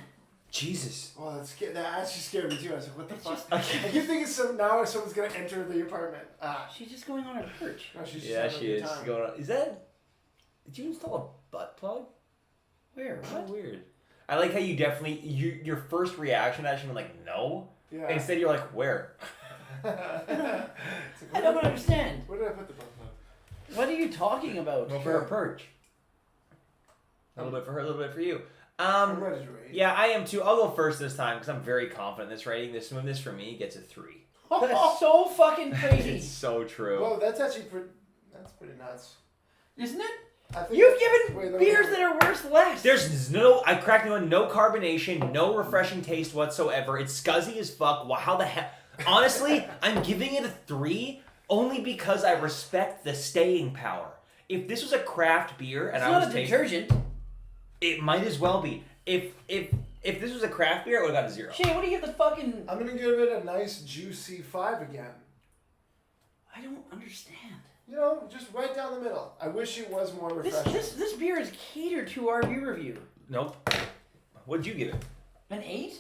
Jesus. Well, that actually scared me too. I was like, what the It's fuck? just- I keep thinking now someone's gonna enter the apartment. Ah. She's just going on her perch. No, she's just Yeah, having a she good is. time. Going on. Is that... Did you install a butt plug? Where? So What? weird. I like how you definitely... your first reaction actually was like, no. Yeah. Instead you're like, where? It's like, I don't understand. Where did I put the butt plug? What are you talking about? Go for her perch. A little bit for her, a little bit for you. I'm ready to rate. Yeah, I am too. I'll go first this time because I'm very confident in this rating. The smoothness for me gets a 3. That's so fucking It's crazy. so true. Whoa, that's actually that's pretty nuts. Isn't it? I think You've Wait, given let me- beers that are worse less. There's I cracked one, no carbonation, no refreshing taste whatsoever. It's scuzzy as fuck. How the hell? Honestly, I'm giving it a 3 only because I respect the staying power. If this was a craft beer and It's I not was a tasting, detergent. it might as well be. If this was a craft beer, it would have got a 0. Shane, what do you give the fucking... I'm gonna give it a nice juicy 5 again. I don't understand. You know, just right down the middle. I wish it was more This refreshing. this beer is catered to our beer review. Nope. What'd you give it? An 8?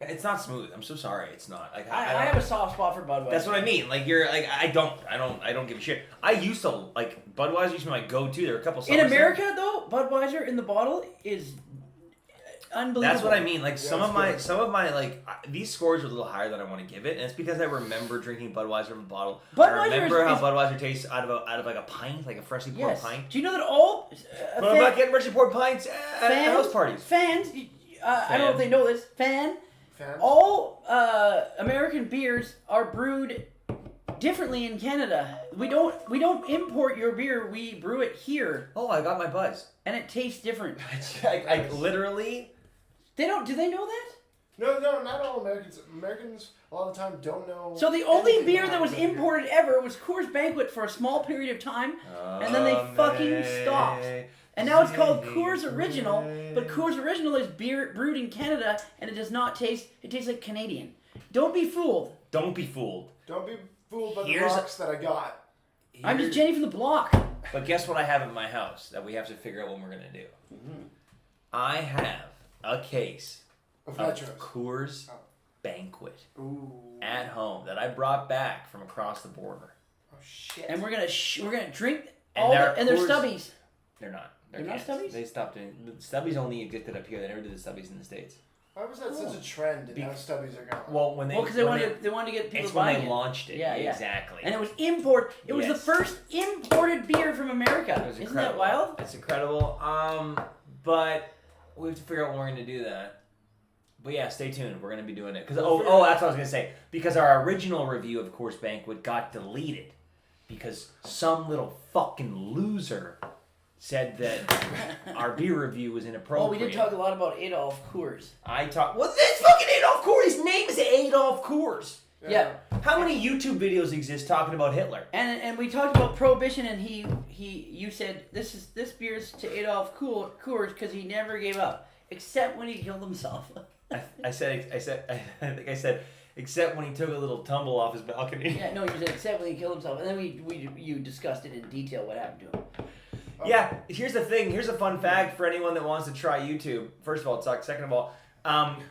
It's not smooth. I'm so sorry. It's not. Like I don't- have a soft spot for Budweiser. That's what I mean. Like you're like I don't give a shit. I used to like Budweiser used to be my go-to. There were a couple. In summers there. America, though, Budweiser in the bottle is unbelievable. That's what I mean. Like Yeah, some it's of my like these scores are a little higher than I want to give it, and it's because I remember drinking Budweiser from a bottle. I Budweiser remember is- how Budweiser tastes out of like a pint, like a freshly poured Yes. pint. Do you know that all But I'm not getting freshly poured pints at house parties. Fans, I don't know if they know this. Fans? All American beers are brewed differently in Canada. We don't import your beer. We brew it here, Oh, I got my buzz. and it tastes different. I literally. They don't. Do they know that? No, not all Americans. Americans a lot of the time don't know. So the only anything beer about that was beer. imported ever was Coors Banquet for a small period of time, and then they fucking stopped. And now it's called Coors Original, but Coors Original is beer brewed in Canada, and it does not taste. It tastes like Canadian. Don't be fooled. Don't be fooled. Don't be fooled by the Here's- rocks that I got. I'm just Jenny from the block. But guess what I have in my house that we have to figure out what we're gonna do. I have a case Of of Nitros. Coors Oh. Banquet Ooh. at home that I brought back from across the border. Oh shit. And we're gonna drink And all they're and they're Coors- stubbies. They're not. They're not cans. Stubbies? They stopped doing the Stubbies. Only existed up here. They never did the Stubbies in the States. Why was that such a trend? And now Stubbies are gone. Well, when they Well, because they when wanted to get people it's when buying they it. launched it. Yeah, yeah. Exactly. And it was import. It was the Yes. first imported beer from America. It was Isn't incredible. that wild? It's incredible. But we have to figure out when we're gonna do that. But yeah, stay tuned. We're gonna be doing it because that's what I was gonna say. Because our original review of Coors Banquet got deleted because some little fucking loser said that our beer review was inappropriate. Well, we did talk a lot about Adolf Coors. Well, this fucking Adolf Coors. His name is Adolf Coors. Yeah. How many YouTube videos exist talking about Hitler? And we talked about Prohibition, and you said this beer's to Adolf Coors because he never gave up, except when he killed himself. I think I said, except when he took a little tumble off his balcony. Yeah, no, you said except when he killed himself, and then you discussed it in detail what happened to him. Yeah, here's the thing. Here's a fun fact for anyone that wants to try YouTube. First of all, it sucks. Second of all,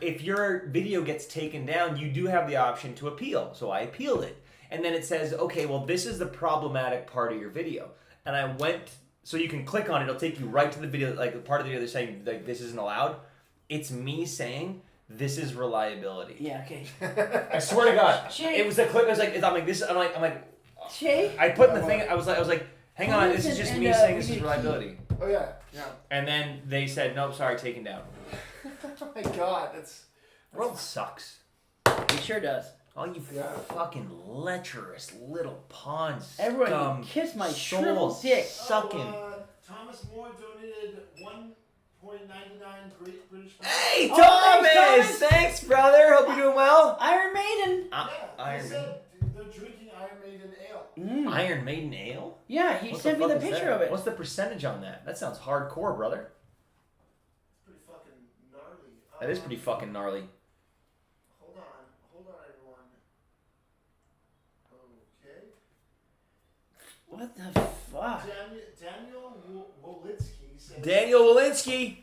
if your video gets taken down, you do have the option to appeal. So I appealed it. And then it says, okay, well, this is the problematic part of your video. And I went, so you can click on it. It'll take you right to the video, like the part of the video that's saying, like, this isn't allowed. It's me saying, this is reliability. Yeah, okay. I swear to God. Shay. It was a clip. I was like, I'm like, this, I'm like, Shay? I put in the thing, I was like, hang on, this is just me saying this is reliability. Oh yeah. And then they said, nope, sorry, taken down. Oh my God, that's. The world sucks. It sure does. All you fucking lecherous little pawns. Everyone scum, kiss my soul shriveled dick. Sucking. Thomas Moore donated 1.99 Great British. Hey, Oh, Thomas! thanks, Thanks, brother. Hope you're doing well. Iron Maiden. Yeah, Iron they said they're drinking Iron Maiden ale. Iron Maiden Ale? Yeah, he What sent me the fuck is picture that? of it. What's the percentage on that? That sounds hardcore, brother. It's pretty fucking gnarly. That is pretty fucking gnarly. Hold on, everyone. Okay. What the fuck? Daniel Wolitsky says. Daniel Walensky.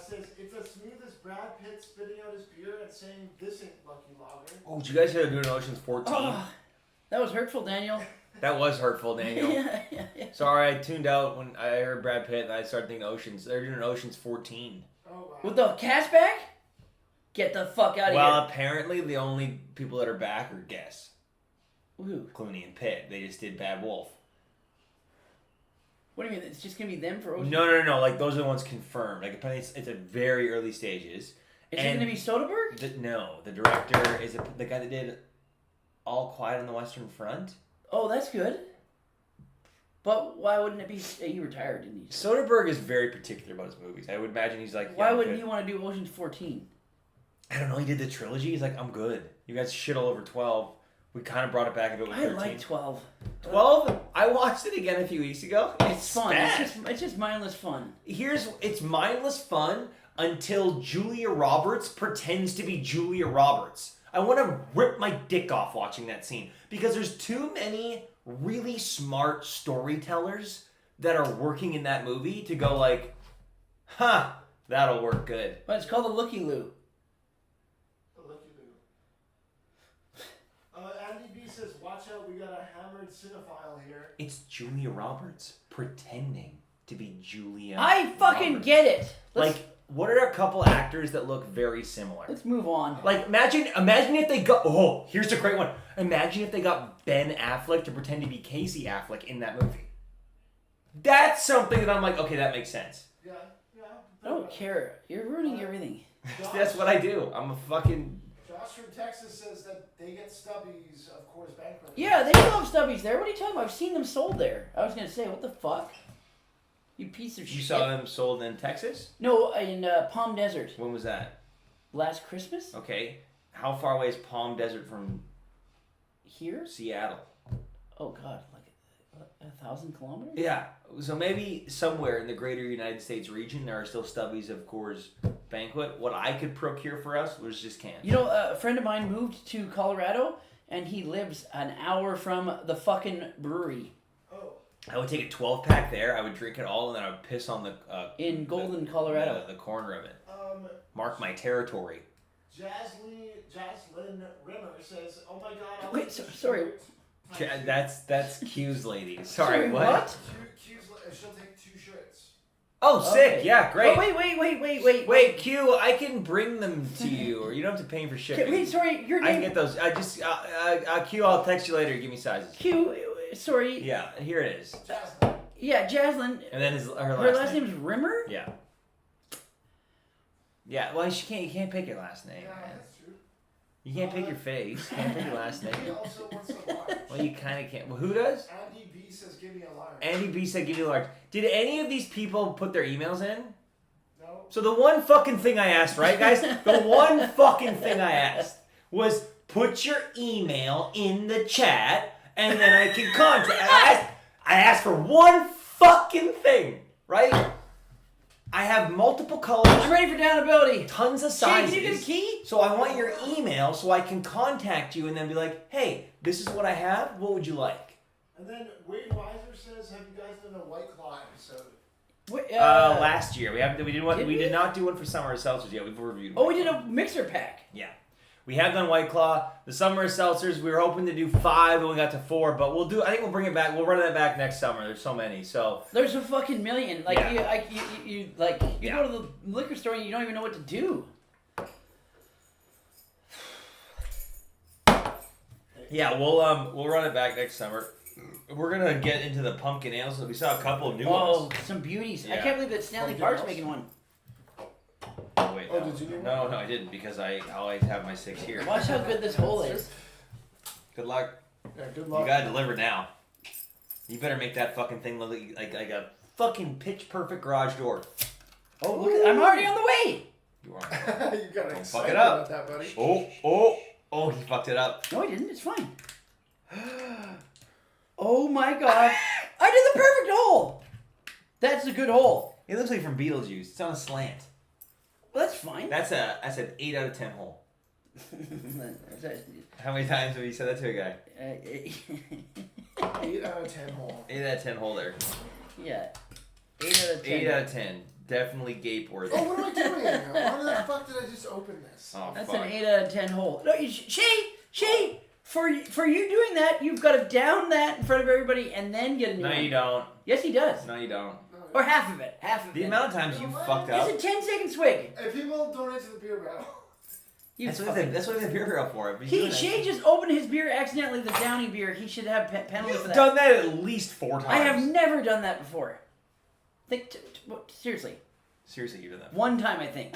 Says it's as smooth as Brad Pitt spitting out his beer and saying this ain't Lucky Lager. Oh, did you guys hear doing Ocean's 14? Oh, that was hurtful, Daniel. That was hurtful, Daniel. yeah. Sorry, I tuned out when I heard Brad Pitt and I started thinking Oceans. They're doing Ocean's 14. Oh wow. With the cast back? Get the fuck out of Well, here. apparently the only people that are back are guests. Ooh. Clooney and Pitt. They just did Bad Wolf. What do you mean? It's just gonna be them for Ocean? No. Like, those are the ones confirmed. Like, apparently it's at very early stages. Is it gonna be Soderbergh? No. The director is the guy that did All Quiet on the Western Front. Oh, that's good. But why wouldn't it be? He retired, didn't he? Soderbergh is very particular about his movies. I would imagine he's like, Why yeah, wouldn't good. he want to do Ocean's 14? I don't know. He did the trilogy. He's like, I'm good. You guys shit all over 12. We kind of brought it back a bit with 13. I like 12. 12? I watched it again a few weeks ago. It's fun. bad. It's just mindless fun. It's mindless fun until Julia Roberts pretends to be Julia Roberts. I want to rip my dick off watching that scene because there's too many really smart storytellers that are working in that movie to go like, huh, that'll work good. But it's called a Looky Loo. Andy B says, watch out, we got a hammered cinephile here. It's Julia Roberts pretending to be Julia I fucking Roberts. get it. What are a couple actors that look very similar? Let's move on. Like, imagine if they got... Oh, here's a great one. Imagine if they got Ben Affleck to pretend to be Casey Affleck in that movie. That's something that I'm like, okay, that makes sense. Yeah. I don't care. You're ruining everything. That's what I do. I'm a fucking... Josh from Texas says that they get stubbies, of course, banquet. Yeah, they still have stubbies there. What are you talking about? I've seen them sold there. I was gonna say, what the fuck? You piece of shit. You saw them sold in Texas? No, in Palm Desert. When was that? Last Christmas? Okay. How far away is Palm Desert from Here? Seattle? Oh god, like 1,000 kilometers? Yeah. So maybe somewhere in the greater United States region there are still stubbies of Coors Banquet. What I could procure for us was just cans. You know, a friend of mine moved to Colorado, and he lives an hour from the fucking brewery. I would take a 12-pack there. I would drink it all, and then I would piss on the in Golden, Colorado. the corner of it. Mark my territory. Jaslyn Rimmer says, "Oh my God!" Wait, sorry. That's Q's lady. Sorry, what? She'll take 2 shirts. Oh, sick! Okay. Yeah, great. Oh, Wait, Q, I can bring them to you, or you don't have to pay for shipping. Wait, sorry, your name. I can get those. Q, I'll text you later. Give me sizes. Q, sorry. Yeah, here it is. Jaslyn. Yeah, Jaslyn. And then her last name is Rimmer. Yeah. Yeah. Well, you can't pick your last name. Yeah, Man. that's true. You can't pick your face. You can't pick your last name. He also wants a large. Well, you kind of can't. Well, who does? Andy B says, give me a large. Andy B said give you a large. Did any of these people put their emails in? No. So the one fucking thing I asked, right, guys? The one fucking thing I asked was put your email in the chat, and then I can contact. I asked for one fucking thing, right? I have multiple colors. I'm ready for downability. Tons of Shane, sizes. can you get a key? So I want your email so I can contact you and then be like, hey, this is what I have. What would you like? And then Wade Weiser says, have you guys done a White Claw episode? Wait, Last year we did not do one for summer seltzers yet. We've reviewed. Oh, we did a mixer pack. Yeah. We have done White Claw. The summer seltzers, we were hoping to do 5 and we got to 4, but I think we'll bring it back. We'll run that back next summer. There's so many. So There's a fucking million. Like Yeah. you Yeah. go to the liquor store and you don't even know what to do. yeah, we'll run it back next summer. We're gonna get into the pumpkin ales. We saw a couple of new Oh, ones. some beauties. I Yeah. can't believe that Stanley Pumpkin Park's ales? making one. Oh, wait, Oh, no. did you get one? No, I didn't because I always have my 6 here. Watch how good this hole is. Good luck. Yeah, good You luck. gotta deliver now. You better make that fucking thing look like a fucking pitch perfect garage door. Oh, look at, I'm already on the way. You are. You got fuck excited it up. about that, buddy. Oh, he fucked it up. No, I didn't. It's fine. Oh my god. I did the perfect hole. That's a good hole. It looks like from Beetlejuice. It's on a slant. Well, that's fine. That's an 8 out of 10 hole. How many times have you said that to a guy? 8 out of 10 hole. 8 out of 10 hole there. Yeah. 8 out of 10. 8 out of 10. Definitely gape worthy. Oh, what am I doing? Why the fuck did I just open this? Oh, That's fuck. an 8 out of 10 hole. No, Shay, for you doing that, you've got to down that in front of everybody and then get a new No, one. you don't. Yes, he does. No, you don't. Or half of it. Half of The it. amount of times you fucked up. It's a 10-second swig. If people donate to the beer barrel. You That's what fucking- they have beer barrel for. If He Shay just opened his beer accidentally, the Downy beer. He should have penalty for You've that. done that at least 4 times. I have never done that before. Seriously, Seriously, you've done that. one time I think.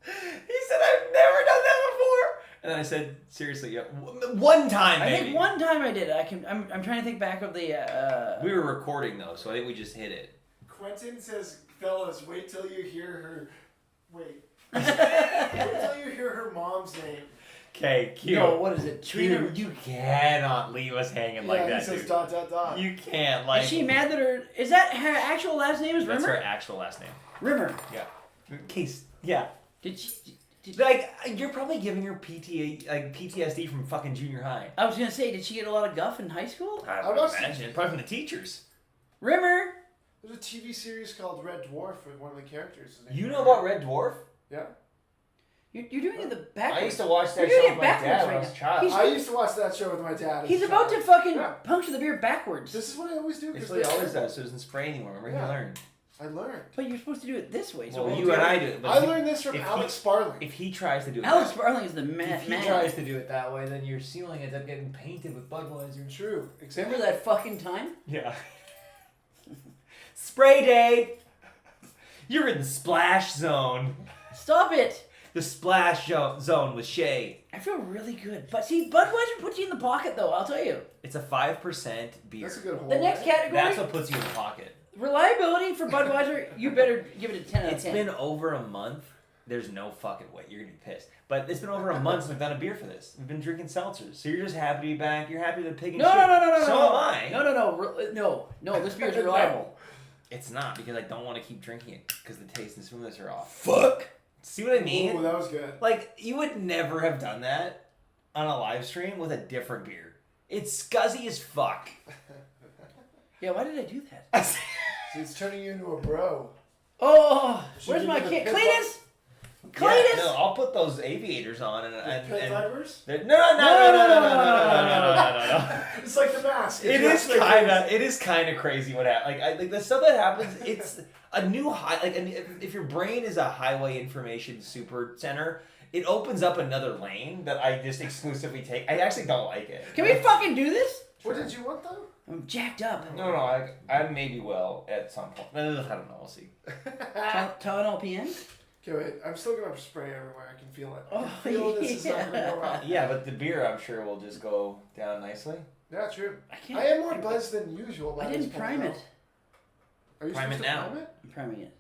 He said, I've never done that before. And then I said, seriously, yeah, one time I maybe. think one time I did. I'm trying to think back of the. We were recording though, so I think we just hit it. Quentin says, fellas, wait till you hear her. Wait. Wait till you hear her mom's name. Okay, cute. No, what is it? Trina. Dude, you cannot leave us hanging like Yeah, that, he says dude. dot dot dot. You can't, like. Is she mad that her? Is that her actual last name? Is That's her Rimmer? actual last name. Rimmer. Yeah. Case. Yeah. Did she? Like, you're probably giving her PTSD from fucking junior high. I was gonna say, did she get a lot of guff in high school? I would imagine. Probably from the teachers. Rimmer. There's a TV series called Red Dwarf with one of the characters. You know about Red Dwarf? Yeah. You're doing it the backwards. I used to watch that You're show doing with it my backwards dad when I right was a now. child. He's- I used to watch that show with my dad. as He's a about to child. fucking Yeah. puncture the beer backwards. This is what I always do. That's 'cause what he they- always does, so it doesn't spray anymore. Remember, Yeah. he learned. I learned. But you're supposed to do it this way. So Well, we'll you do and it. I do it. But I learned this from if he- Alex Sparling. If he tries to do it Alex that, Sparling is the if man. he tries to do it that way, then your ceiling ends up getting painted with Budweiser. True. Exactly. Remember that fucking time? Yeah. Spray day. You're in the splash zone. Stop it! The splash zone with Shay. I feel really good. But see, Budweiser puts you in the pocket, though, I'll tell you. It's a 5% beer. That's a good hole. The next right? category, That's what puts you in the pocket. reliability for Budweiser, you better give it a 10 out of It's 10. been over a month. There's no fucking way. You're going to be pissed. But it's been over a month since we've done a beer for this. We've been drinking seltzers. So you're just happy to be back. You're happy to pig and No, shit. no. So am I. No, this beer is reliable. It's not because I don't want to keep drinking it because the taste and smoothness are off. Fuck! See what I mean? Ooh, that was good. Like, you would never have done that on a live stream with a different beer. It's scuzzy as fuck. Yeah, why did I do that? See, it's turning you into a bro. Oh, Should where's we my do the kid? pit Cletus! Yeah, Cletus! no, I'll put those aviators on and Pet vipers? no. It's like the mask. It It's is kind of crazy what happens. Like the stuff that happens. It's a new high. Like if your brain is a highway information super center, it opens up another lane that I just exclusively take. I actually don't like it. Can we fucking do this? What did you want though? I'm jacked up. No. I maybe will at some point. I don't know. We'll see. Tylenol PN? Okay, wait. I'm still gonna spray everywhere. I can feel it. I Oh, can feel this is not gonna go well. Yeah, but the beer, I'm sure, will just go down nicely. Yeah, true. can't. I am more buzzed than usual. By I this didn't point, prime though. it. Are you Prime supposed it to now. prime it? I'm priming it.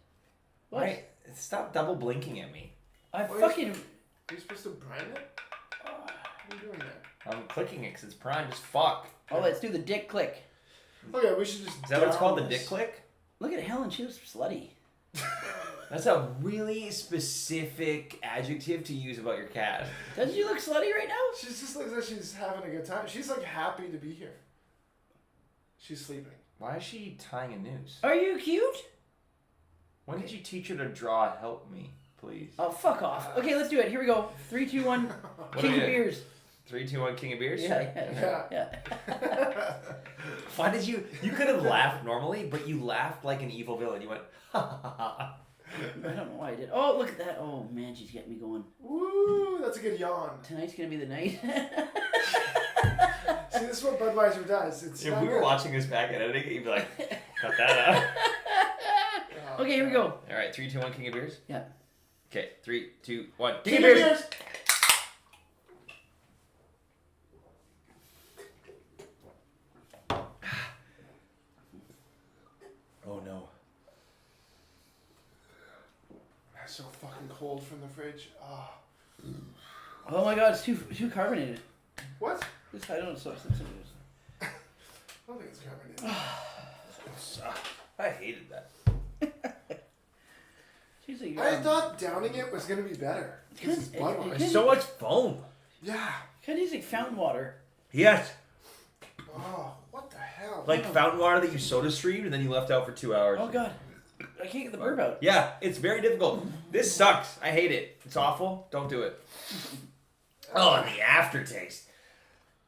What? Right. Stop double blinking at me. I Well, fucking. Are you supposed to prime it? What are you doing there? I'm clicking it because it's primed as fuck. Oh, let's do the dick click. Okay, we should just. Is that what it's down called? The this. dick click? Look at Helen. She looks slutty. That's a really specific adjective to use about your cat. Doesn't she look slutty right now? She just looks like she's having a good time. She's like happy to be here. She's sleeping. Why is she tying a noose? Are you cute? When did you teach her to draw Help Me, please? Oh, fuck off. Okay, let's do it. Here we go. 3, 2, 1. What King are of we doing? beers. 3, 2, 1, King of Beers? Yeah. Why did you could have laughed normally, but you laughed like an evil villain. You went, ha ha ha ha. I don't know why I did. Oh, look at that. Oh, man, she's getting me going. Woo, that's a good yawn. Tonight's going to be the night. See, this is what Budweiser does. It's If not we were good. watching this back at editing, you'd be like, cut that out. Oh, Okay, here we go. All right, 3, 2, 1, King of Beers? Yeah. Okay, 3, 2, 1, King King of of Beers! beers. Oh no. That's so fucking cold from the fridge. Ah. Oh my god, it's too carbonated. What? This, I don't know. So, I don't think it's carbonated. I hated that. she's like, I thought downing it was gonna be better. Because it's It- it- Budweiser. There's so much foam. Yeah. kind of tastes like fountain water. Yes. Oh, what the hell? Like fountain water that you soda streamed and then you left out for 2 hours. Oh god. I can't get the burp out. Yeah, it's very difficult. This sucks. I hate it. It's awful. Don't do it. Oh, and the aftertaste.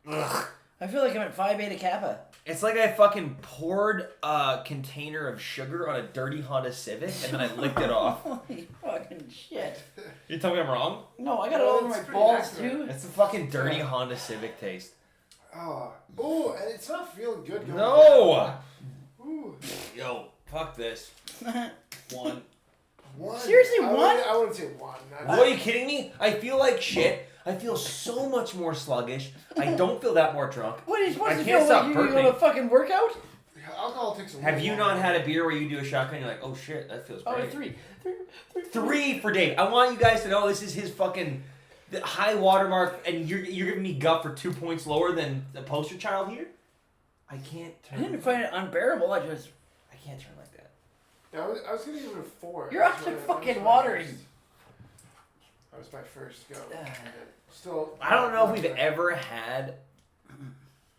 Ugh. I feel like I'm at Phi Beta Kappa. It's like I fucking poured a container of sugar on a dirty Honda Civic and then I licked it off. Holy fucking shit. You tell me I'm wrong? No, I got it No, all over it's my pretty balls accurate. too. It's the fucking dirty Honda Civic taste. Oh, and it's not feeling good. Going No! down. Ooh. Yo, fuck this. One. One. Seriously, I one? I wouldn't say one. What, are you kidding me? I feel like shit. I feel so much more sluggish. I don't feel that more drunk. What are you supposed I to can't feel stop like you burping. on a fucking workout? Alcohol takes a Have little you longer. not had a beer where you do a shotgun and you're like, oh shit, that feels Oh, great? 3. 3 for Dave. I want you guys to know this is his fucking high watermark, and you're giving me gut for 2 points lower than the poster child here. I can't I turn. didn't find it unbearable. I just. I can't turn like that. Yeah, I was gonna give it a 4. You're That was actually my- that fucking was my watering. first- That was my first go. Still. I don't know if not we've good. ever had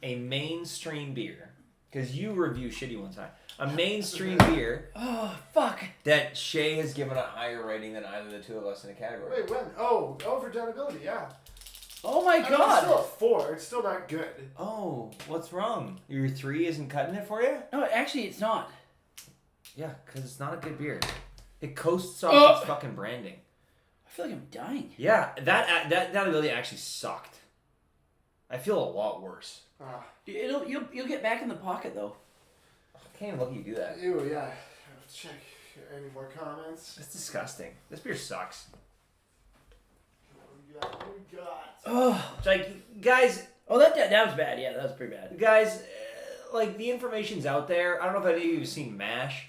a mainstream beer, because you review shitty one time. A mainstream beer Oh fuck. that Shay has given a higher rating than either of the two of us in a category. Wait, when? Oh, for durability, yeah. Oh my I mean, it's still god. a 4. It's still not good. Oh, what's wrong? Your 3 isn't cutting it for you? No, actually, it's not. Yeah, because it's not a good beer. It coasts off Oh. its fucking branding. I feel like I'm dying. Yeah, that ability actually sucked. I feel a lot worse. Ah. You'll get back in the pocket though. I can't even look at you do that. Ew, yeah. Check. Any more comments? It's disgusting. This beer sucks. What we got? Oh. It's like, guys, Oh, that was bad. Yeah, that was pretty bad. like the information's out there. I don't know if any of you have seen MASH.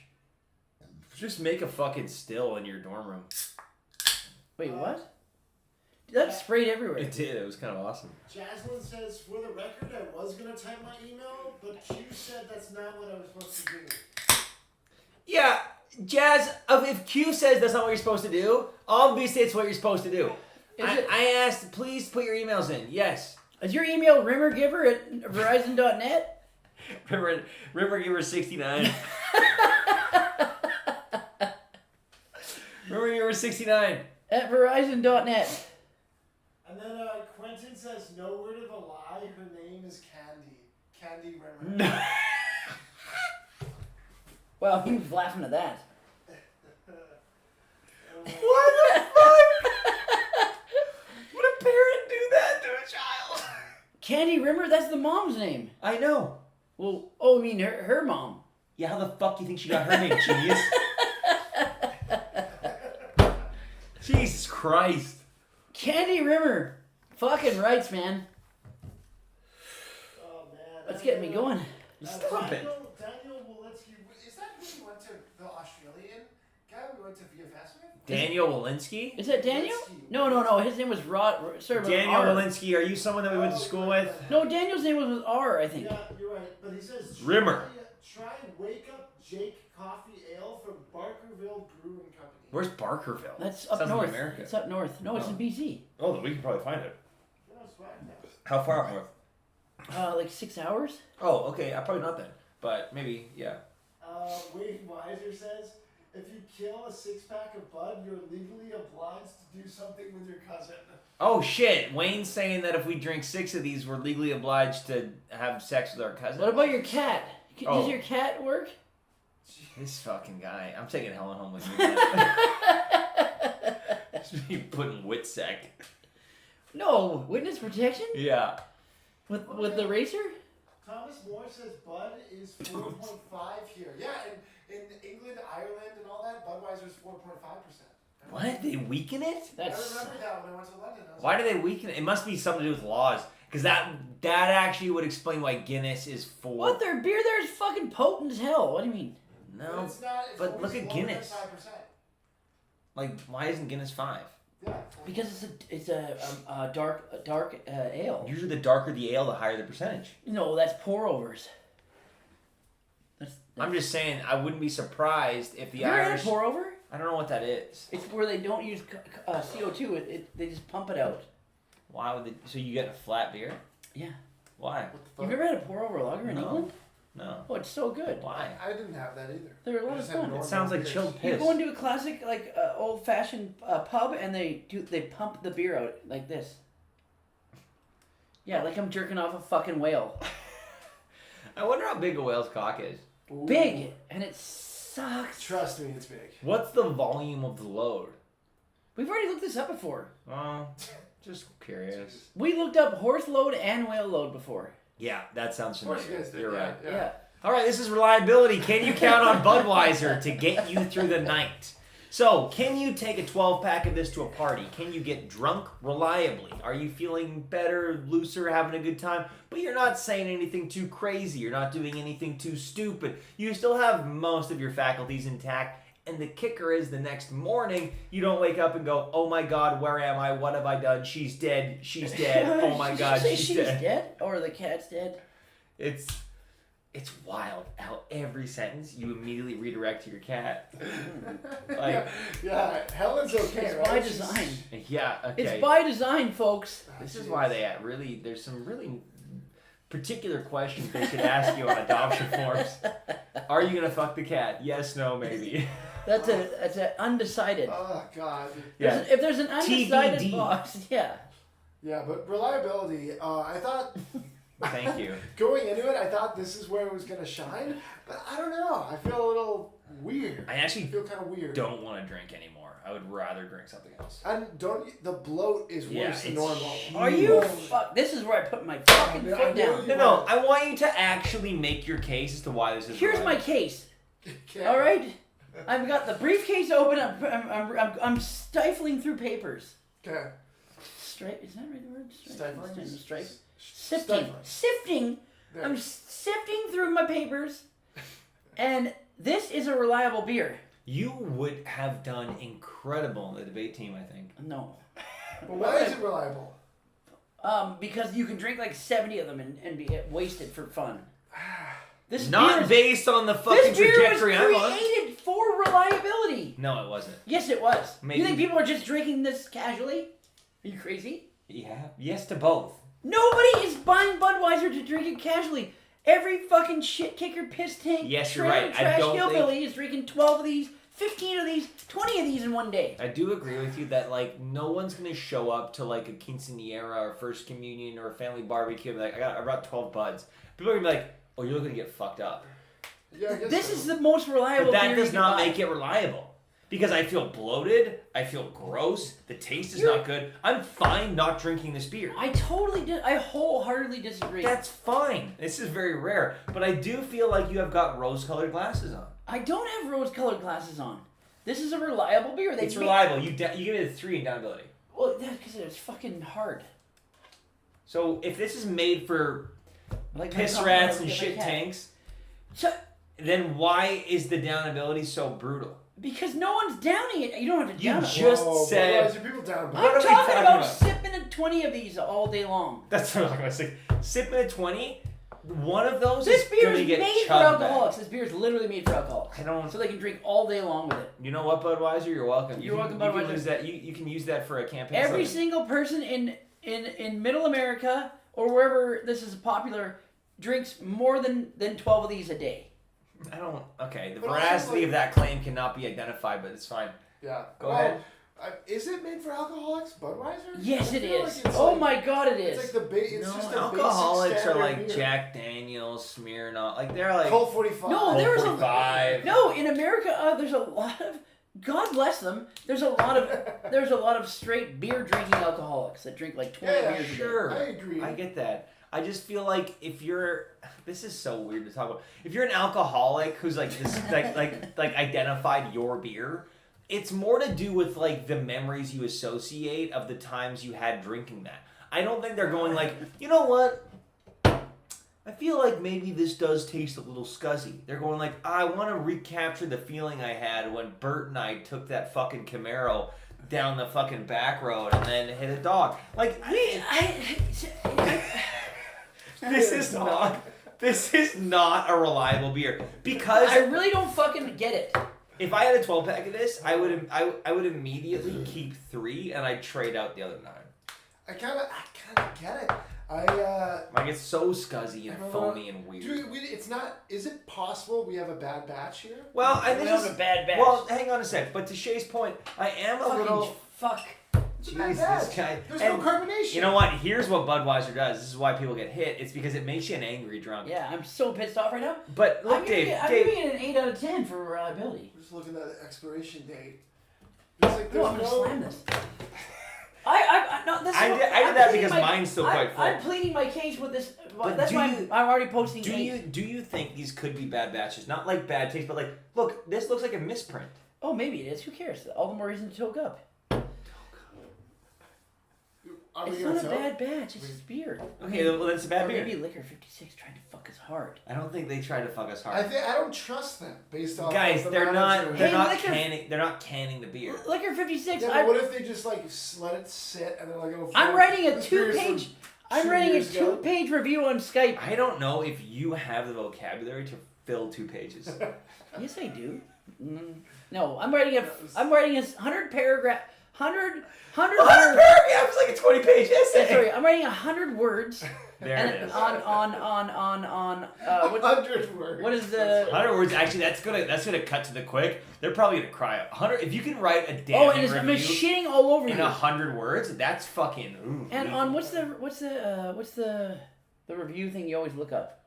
Just make a fucking still in your dorm room. Wait, what? That sprayed everywhere. It did. It was kind of awesome. Jaslyn says, for the record, I was going to type my email, but Q said that's not what I was supposed to do. Yeah, Jazz, if Q says that's not what you're supposed to do, obviously it's what you're supposed to do. I asked, please put your emails in. Yes. Is your email rimmergiver@verizon.net? Rimmergiver69. Rimmergiver69. At verizon.net. And then Quentin says, no word of a lie, her name is Candy. Candy Rimmer. No. Well, he was laughing at that. What the fuck? Would a parent do that to a child? Candy Rimmer? That's the mom's name. I know. Well, oh, I mean her mom. Yeah, how the fuck do you think she got her name, genius? Christ. Candy Rimmer. Fucking rights, man. Oh man. That's getting me going. Stop it. Daniel Walensky. Is that who we went to the Australian guy we went to VFS with? Daniel Walensky? Is that Daniel? Walensky. No. His name was Rod. Sorry, Daniel R. Walensky, are you someone that we went to school with? No, Daniel's name was with R, I think. Yeah, you're right. But he says Rimmer. Try Wake Up Jake Coffee Ale from Barkerville Brewing Company. Where's Barkerville? That's up Sounds like north. America. It's up north. No, it's in BC. Oh, then we can probably find it. Yeah, it's right now. How far up north? Like 6 hours. Oh, okay. Probably not then. But maybe, yeah. Wade Weiser says, if you kill a 6-pack of Bud, you're legally obliged to do something with your cousin. Oh, shit. Wayne's saying that if we drink 6 of these, we're legally obliged to have sex with our cousin. What about your cat? Oh. Does your cat work? This fucking guy. I'm taking Helen home with me. Just be putting Witsec. No, witness protection Yeah. with the racer. Thomas Moore says Bud is 4.5 here. Yeah, in England, Ireland, and all that, Budweiser's 4.5%. What? They weaken it? I That's remember that when I went to London. Why do they weaken it? It must be something to do with laws. Because that actually would explain why Guinness is 4. what their beer there is fucking potent as hell. What do you mean? No. It's not, it's but always look at lower than Guinness. 5%. Like, why isn't Guinness 5? Yeah. Because it's a dark ale. Usually the darker the ale, the higher the percentage. No, that's pour overs. I'm just saying, I wouldn't be surprised if the You ever had a Irish... pour over? I don't know what that is. It's where they don't use CO2. They just pump it out. Why would they... So you get a flat beer? Yeah. Why? You've ever had a pour over lager in No. England? No. Oh, it's so good. Why? I didn't have that either. They're a I lot of just had fun. normal It sounds like beers. chilled You piss. go into a classic old fashioned pub and they pump the beer out like this. Yeah, like I'm jerking off a fucking whale. I wonder how big a whale's cock is. Ooh. Big, and it sucks. Trust me, it's big. What's the volume of the load? We've already looked this up before. Just curious. We looked up horse load and whale load before. Yeah, that sounds Of course you familiar. guys did. You're yeah, right. Yeah. All right, this is reliability. Can you count on Budweiser to get you through the night? So, can you take a 12-pack of this to a party? Can you get drunk reliably? Are you feeling better, looser, having a good time? But you're not saying anything too crazy. You're not doing anything too stupid. You still have most of your faculties intact. And the kicker is the next morning, you don't wake up and go, oh my God, where am I? What have I done? She's dead. She's dead. Oh my Did God, you say she's she's dead. dead? Or the cat's dead? It's wild how every sentence you immediately redirect to your cat. Like, Yeah, Helen's okay, It's right? by She's- design. yeah, okay. It's by design, folks. This is why they really, there's some really particular questions they should ask you on adoption forms. Are you going to fuck the cat? Yes, no, maybe. That's a undecided. Oh, God. Yeah. If there's an undecided TBD. box, yeah. Yeah, but reliability, I thought, Thank you. going into it, I thought this is where it was going to shine. But I don't know. I feel a little weird. I I actually feel kind of weird. don't want to drink anymore. I would rather drink something else. And the bloat is Yeah, worse than it's normal. huge. Are you fuck? This is where I put my fucking Yeah, I foot knew down. you- No, I want you to actually make your case as to why this is Here's my reliable. case. Okay. All right, I've got the briefcase open. I'm stifling through papers. Okay. Stripe? Is that right? The word? Stifling? Stripe. Stifling. Sifting. There. I'm sifting through my papers, and this is a reliable beer. You would have done incredible in the debate team, I think. No. But why is it reliable? Because you can drink like 70 of them and be wasted for fun. This Not beer is- based on the fucking This beer was trajectory I'm on. created for reliability. No, it wasn't. Yes, it was. Maybe. You think people are just drinking this casually? Are you crazy? Yeah. Yes to both. Nobody is buying Budweiser to drink it casually. Every fucking shit kicker, piss tank, Yes, you're trailer right. I trash don't hillbilly is drinking 12 of these, 15 of these, 20 of these in one day. I do agree with you that like no one's gonna show up to like a quinceañera or first communion or a family barbecue and be like I brought 12 buds. People are gonna be like, oh, you're gonna get fucked up. Yeah, I guess This so. is the most reliable But that beer does you can not buy. make it reliable. Because I feel bloated, I feel gross, the taste is not good. I'm fine not drinking this beer. I wholeheartedly disagree. That's fine. This is very rare. But I do feel like you have got rose-colored glasses on. I don't have rose-colored glasses on. This is a reliable beer. It's reliable. You give it a 3 in downability. Well, that's because it's fucking hard. So if this is made for Like piss my rats coffee, and like shit my cat. tanks, So, then why is the downability so brutal? because no one's downing it. You don't have to You down it. just said- Budweiser people down. What are I'm we talking talking about about? sipping at 20 of these all day long. That's what I'm going to say. Sipping at 20, one of those This is beer going to is get made for chugged back. alcoholics. This beer is literally made for alcoholics. I don't. So they can drink all day long with it. You know what, Budweiser? You're welcome. You're welcome, You can Budweiser. use that. You can use that for a campaign. Every slogan. single person in Middle America or wherever this is popular drinks more than 12 of these a day. I don't. Okay, the But also, veracity like- of that claim cannot be identified, but it's fine. Yeah. Go ahead. Is it made for alcoholics, Budweiser? Yes, I it feel is. like it's Oh like- my god, it It's is. like it's No, just a alcoholics basic are standard like beer. Jack Daniels, Smirnoff. Like they're like Colt 45. No, there was a 45. No, in America, there's a lot of God bless them. There's a lot of straight beer drinking alcoholics that drink like 20 Yeah, beers a day. Sure, I agree. I get that. I just feel like if you're, this is so weird to talk about. If you're an alcoholic who's like this, like identified your beer, it's more to do with like the memories you associate of the times you had drinking that. I don't think they're going like, you know what? I feel like maybe this does taste a little scuzzy. They're going like, I want to recapture the feeling I had when Bert and I took that fucking Camaro down the fucking back road and then hit a dog. Like, this is not a reliable beer because I really don't fucking get it. if I had a 12 pack of this, I would immediately keep 3 and I'd trade out the other 9. I kind of get it. Like it's so scuzzy and foamy and weird. It's not. Is it possible we have a bad batch here? Well, I We think have a bad batch. Well, hang on a sec. But to Shay's point, I am a Fucking little. fuck. It's a bad Jesus, batch. guy. There's And no carbonation. You know what? Here's what Budweiser does. This is why people get hit. It's because it makes you an angry drunk. Yeah, I'm so pissed off right now. But look, I'm Dave. giving it an 8 out of 10 for reliability. I'm just looking at the expiration date. It's like No, there's I'm gonna no. slam this. No, this is I what- did I'm that pleading because mine's still quite full. I'm pleading my case with this. But That's do why you- I'm already posting Do 8. you think these could be bad batches? Not like bad taste, but like, look, this looks like a misprint. Oh, maybe it is. Who cares? All the more reason to toke up. Are we It's gonna not a tell? bad batch. It's just beer. Okay, well, that's a bad Or beer. maybe Liquor 56 trying to fuck us hard. I don't think they tried to fuck us hard. I don't trust them based off. Guys, the they're manager. not. They're Hey, not Liquor- canning. They're not canning the beer. Liquor 56. Yeah, but what if they just like let it sit and they're like, oh? I'm fuck, writing a this beer's from 2-page. I'm 2 writing a years ago. 2-page review on Skype. I don't know if you have the vocabulary to fill 2 pages. Yes, I do. No, I'm writing a 100 paragraph. 100 paragraph is like a 20-page essay. Sorry, I'm writing 100 words. There and it is. on what, 100 words. what is the 100 words. Actually, that's gonna cut to the quick. They're probably gonna cry out. 100. If you can write a Oh, damning and I'm review shitting all over in you. 100 words, that's fucking. Ooh, And on what's the review thing you always look up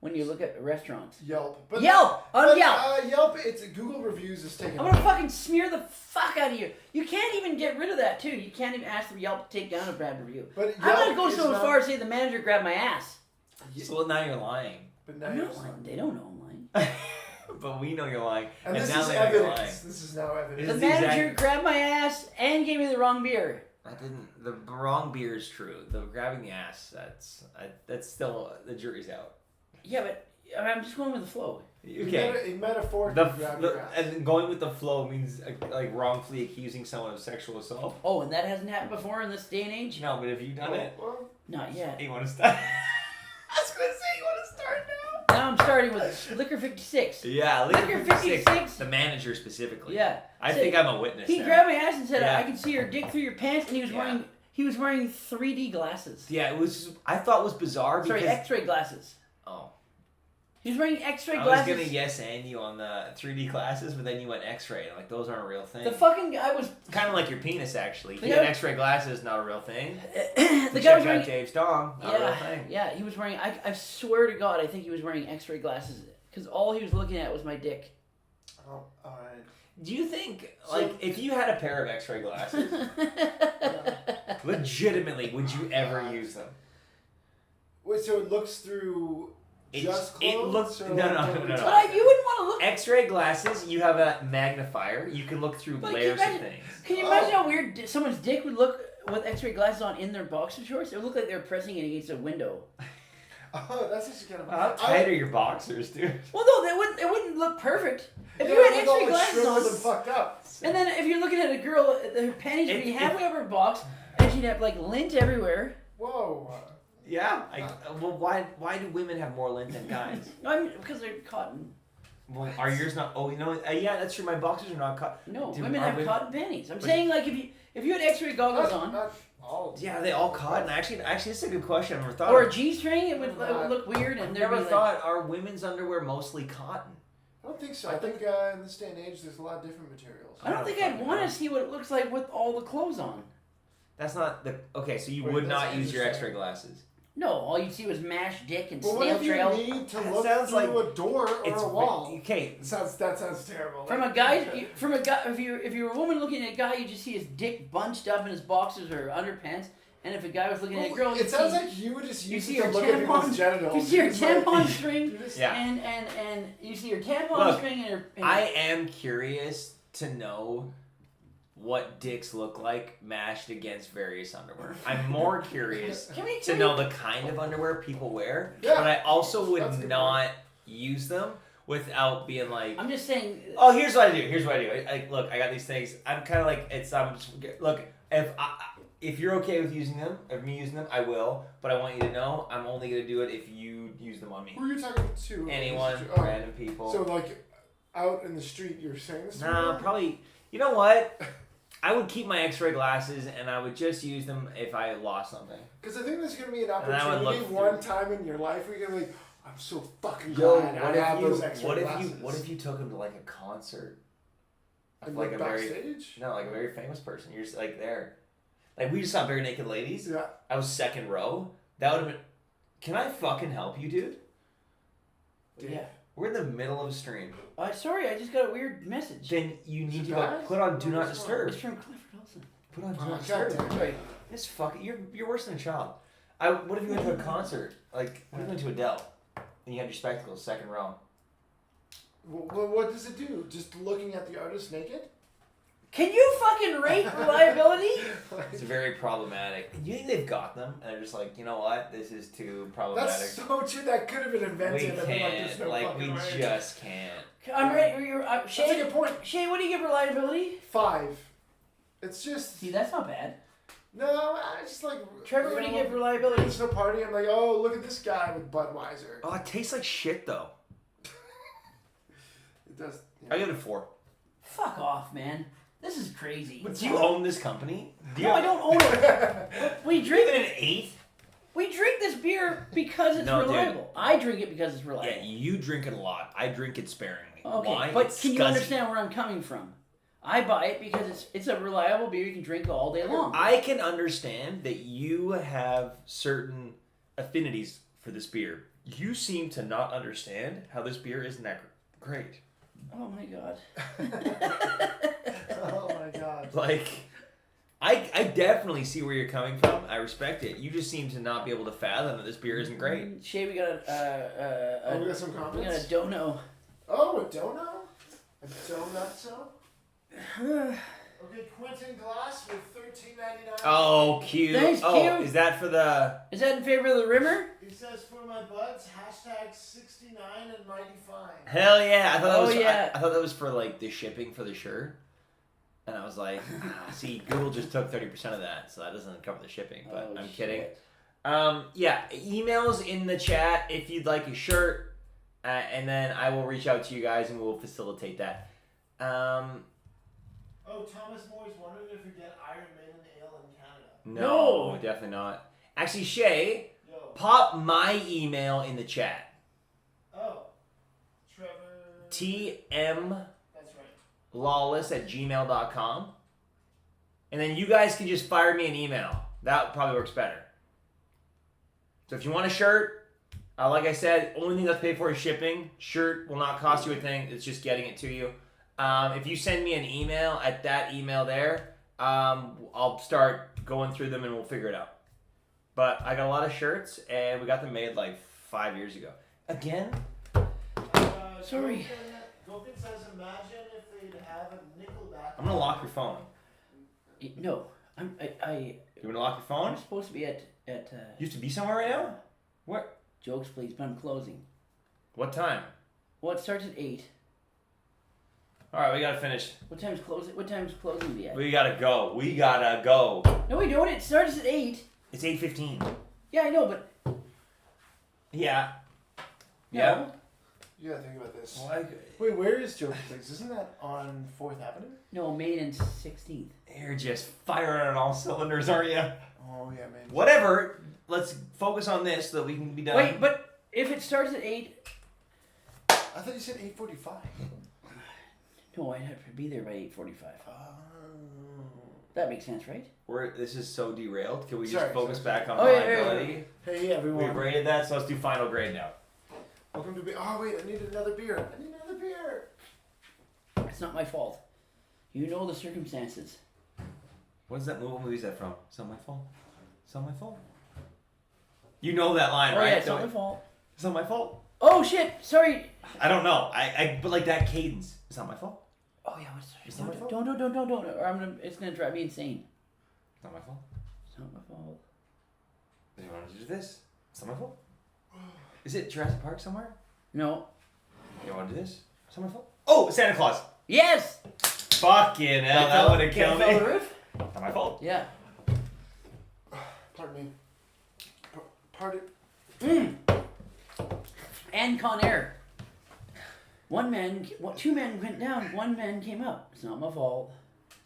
when you look at restaurants? Yelp. Yelp! On Yelp! Yelp. It's Google reviews is taking. I'm gonna fucking smear the fuck out of you. You can't even get rid of that too. You can't even ask the Yelp to take down a bad review. But I'm gonna Yelp go is so not- far as say the manager grabbed my ass. So now you're lying. But now I'm you're not saying- lying. They don't know I'm lying. But we know you're lying. And this now is they know you're lying. evidence. This is now The evidence. This is the manager exact- grabbed my ass and gave me the wrong beer. That didn't. The wrong beer is true. The grabbing the ass. That's still the jury's out. Yeah, but I'm just going with the flow. Okay. In metaphorically grab your ass. And going with the flow means like wrongfully accusing someone of sexual assault. Oh, and that hasn't happened before in this day and age? No, but have you done it? Well, Not yet. You want to start? I was gonna say you want to start now. Now I'm starting with Liquor 56. Yeah, Liquor 56. The manager specifically. Yeah. I So think I'm a witness. He now. grabbed my ass and said, Yeah. I can see your dick through your pants, and he was wearing 3D glasses. Yeah, it was. I thought it was bizarre because. Sorry, X-ray glasses. Oh. He was wearing X-ray I glasses. was gonna yes and you on the 3D glasses, but then you went X-ray. Like those aren't a real thing. The fucking guy was. Kind of like your penis, actually. The You had guy- X-ray glasses, not a real thing. The guy Check was out wearing. Dave's dong, not a real Yeah, thing. yeah, he was wearing. I swear to God, I think he was wearing X-ray glasses because all he was looking at was my dick. oh, all right. Do you think, So- like, if you had a pair of X-ray glasses, legitimately, would you ever use them? Wait, so it looks through Just it clothes? looks Or no. But you wouldn't want to look. X-ray glasses. You have a magnifier. You can look through But layers can of you things. Can you imagine how weird someone's dick would look with X-ray glasses on in their boxer shorts? It would look like they're pressing it against a window. Oh, that's actually kind of. How tight are your boxers, dude? Well, no, it wouldn't look perfect if Yeah, you had with all X-ray the glasses shriveled on. and fucked up. And then if you're looking at a girl, her panties would be halfway up her box, and she'd have like lint everywhere. Whoa. Yeah. Well, why do women have more lint than guys? No, I mean because they're cotton. Well, are yours not? Oh, you know, yeah, that's true. My boxers are not cut. No, Dude, women are have cotton panties. I'm saying like if you had X-ray goggles on, Not all. Yeah, they all cotton. Actually, this is a good question. I've never thought. or of a G-string, it would look weird, and I've there'd never be like, thought. Are women's underwear mostly cotton? I don't think so. I I think in this day and age, there's a lot of different materials. I don't think I'd want to see what it looks like with all the clothes on. That's not the. Okay, so you Wait, would that's not use your interesting. X-ray glasses. No, all you'd see was mashed dick and But what snail if you trail. need to That look sounds through like- a door or a wall? Okay. That sounds terrible. From a guy, if you're a woman looking at a guy, you just see his dick bunched up in his boxers or underpants. And if a guy was looking at a girl, it you'd sounds see, like you would just you use see it to your look at tampon, people's genitals. you see your It's like- tampon string, you just- Yeah. and you see your tampon Look, string and your. And I am curious to know what dicks look like mashed against various underwear. I'm more curious to know the kind of underwear people wear, Yeah. but I also That's a would good not use them without being like, I'm just saying. oh, here's what I do. Look, I got these things. I'm kind of like, look, if you're okay with using them, of me using them, I will. But I want you to know, I'm only gonna do it if you use them on me. Who are you talking to? Anyone, Oh, random people. So like, out in the street, you're saying this? Nah, probably. You know what? I would keep my X-ray glasses, and I would just use them if I lost something. Because I think there's gonna be an And I would look opportunity through. one time in your life where you're gonna be like, I'm so fucking Yo, glad I have those X-ray glasses. what if you took them to like a concert? Of And like look a very backstage? like a very famous person. You're just like there. Like we just saw Bare Naked Ladies. Yeah. I was second row. That would have been. Can I fucking help you, dude? Yeah. We're in the middle of a stream. Sorry, I just got a weird message. Then you need Is to it go bad? put on Do Not What's Disturb. It's from Clifford Olsen. Put on Do Oh, Not Disturb. goddamn. Sorry. This fucking you're worse than a child. What if you went to a concert? Like what if you went to Adele and you had your spectacles, second row? Well, what does it do? Just looking at the artist naked? Can you fucking rate reliability? It's very problematic. You think they've got them and they're just like, you know what? This is too problematic. That's so true. That could have been We invented. I mean, can't. there's no Like fucking we way. just can't. I'm ready. That's a Shay, good point. Shay, what do you give reliability? 5. It's just See, that's not bad. no. I just like Trevor, what do you give reliability? It's no party. I'm like, oh, look at this guy with Budweiser. Oh, it tastes like shit though. It does. I give it a 4. Fuck off, man. This is crazy. But do you own this company? No, I don't own it. We Give drink it an 8. We drink this beer because it's No, dude. reliable. I drink it because it's Yeah, reliable. you drink it a lot. I drink it sparingly. Okay, Why? but It's can you scuzzy. understand where I'm coming from? I buy it because it's a reliable beer you can drink all day long. I can understand that you have certain affinities for this beer. You seem to not understand how this beer isn't that great. Oh my god. Oh my god. Like, I definitely see where you're coming from. I respect it. You just seem to not be able to fathom that this beer isn't great. Shay, we got Oh, we got some we got comments. a dono. Oh, a donut? A donut so? Okay, Quentin Glass with $13.99. Oh, cute. Thanks, oh, cute. is that for the... Is that in favor of the Rimmer? He says for my buds, hashtag 69 and mighty fine. Hell yeah. I thought that Oh, was yeah. I thought that was for like the shipping for the shirt. And I was like, see, Google just took 30% of that, so that doesn't cover the shipping, but Oh, I'm kidding. shit. Yeah, emails in the chat if you'd like a shirt, and then I will reach out to you guys and we'll facilitate that. Oh, Thomas Moore's wondering if we get Iron Maiden Ale in Canada. No, No. definitely not. Actually, Shay, Yo. pop my email in the chat. Oh. Trevor. tmlawless That's right. at gmail.com. And then you guys can just fire me an email. That probably works better. So if you want a shirt, like I said, only thing that's paid for is shipping. Shirt will not cost you a thing. It's just getting it to you. If you send me an email at that email there, I'll start going through them and we'll figure it out. But I got a lot of shirts and we got them made like 5 years ago. Again? Sorry. Gopin says, imagine if they'd have a Nickelback. I'm gonna lock your phone. No, You wanna lock your phone? I'm supposed to be at You used to be somewhere right now? What? Jokes, please, but I'm closing. What time? Well, it starts at 8. Alright, we gotta finish. What time's closing? What time's closing be at? We gotta go. We gotta go. No, we don't. It starts at 8. It's 8:15. Yeah, I know, but Yeah. no. Yeah? You gotta think about this. Well, Wait, where is Joker Place? Isn't that on 4th Avenue? No, Main and 16th. You're just firing on all cylinders, aren't you? Oh, yeah, man. Whatever. Let's focus on this so that we can be done. Wait, but if it starts at 8, I thought you said 8:45. no, I'd have to be there by 8:45. That makes sense, right? This is so derailed. Can we just Sorry, focus sorry. back on Oh, yeah, reliability? Hey, everyone. We've rated that, so let's do final grade now. Welcome to Oh, wait, I need another beer. I need another beer. It's not my fault. You know the circumstances. What movie is that from? It's not my fault. It's not my fault. You know that line, Oh right? yeah, it's not my fault. It's not my fault. Oh shit! Sorry. I don't know. But like that cadence. It's not my fault. Oh yeah, what's It's not my fault. Don't. Or it's gonna drive me insane. It's not my fault. It's not my fault. Do you want to do this? It's not my fault. Is it Jurassic Park somewhere? No. You want to do this? It's not my fault. Oh, Santa Claus. Yes. Fucking hell, that would have killed Fell me. the roof? Not my fault. Yeah. Pardon me. Pardon. And Con Air. Two men went down. One man came up. It's not my fault.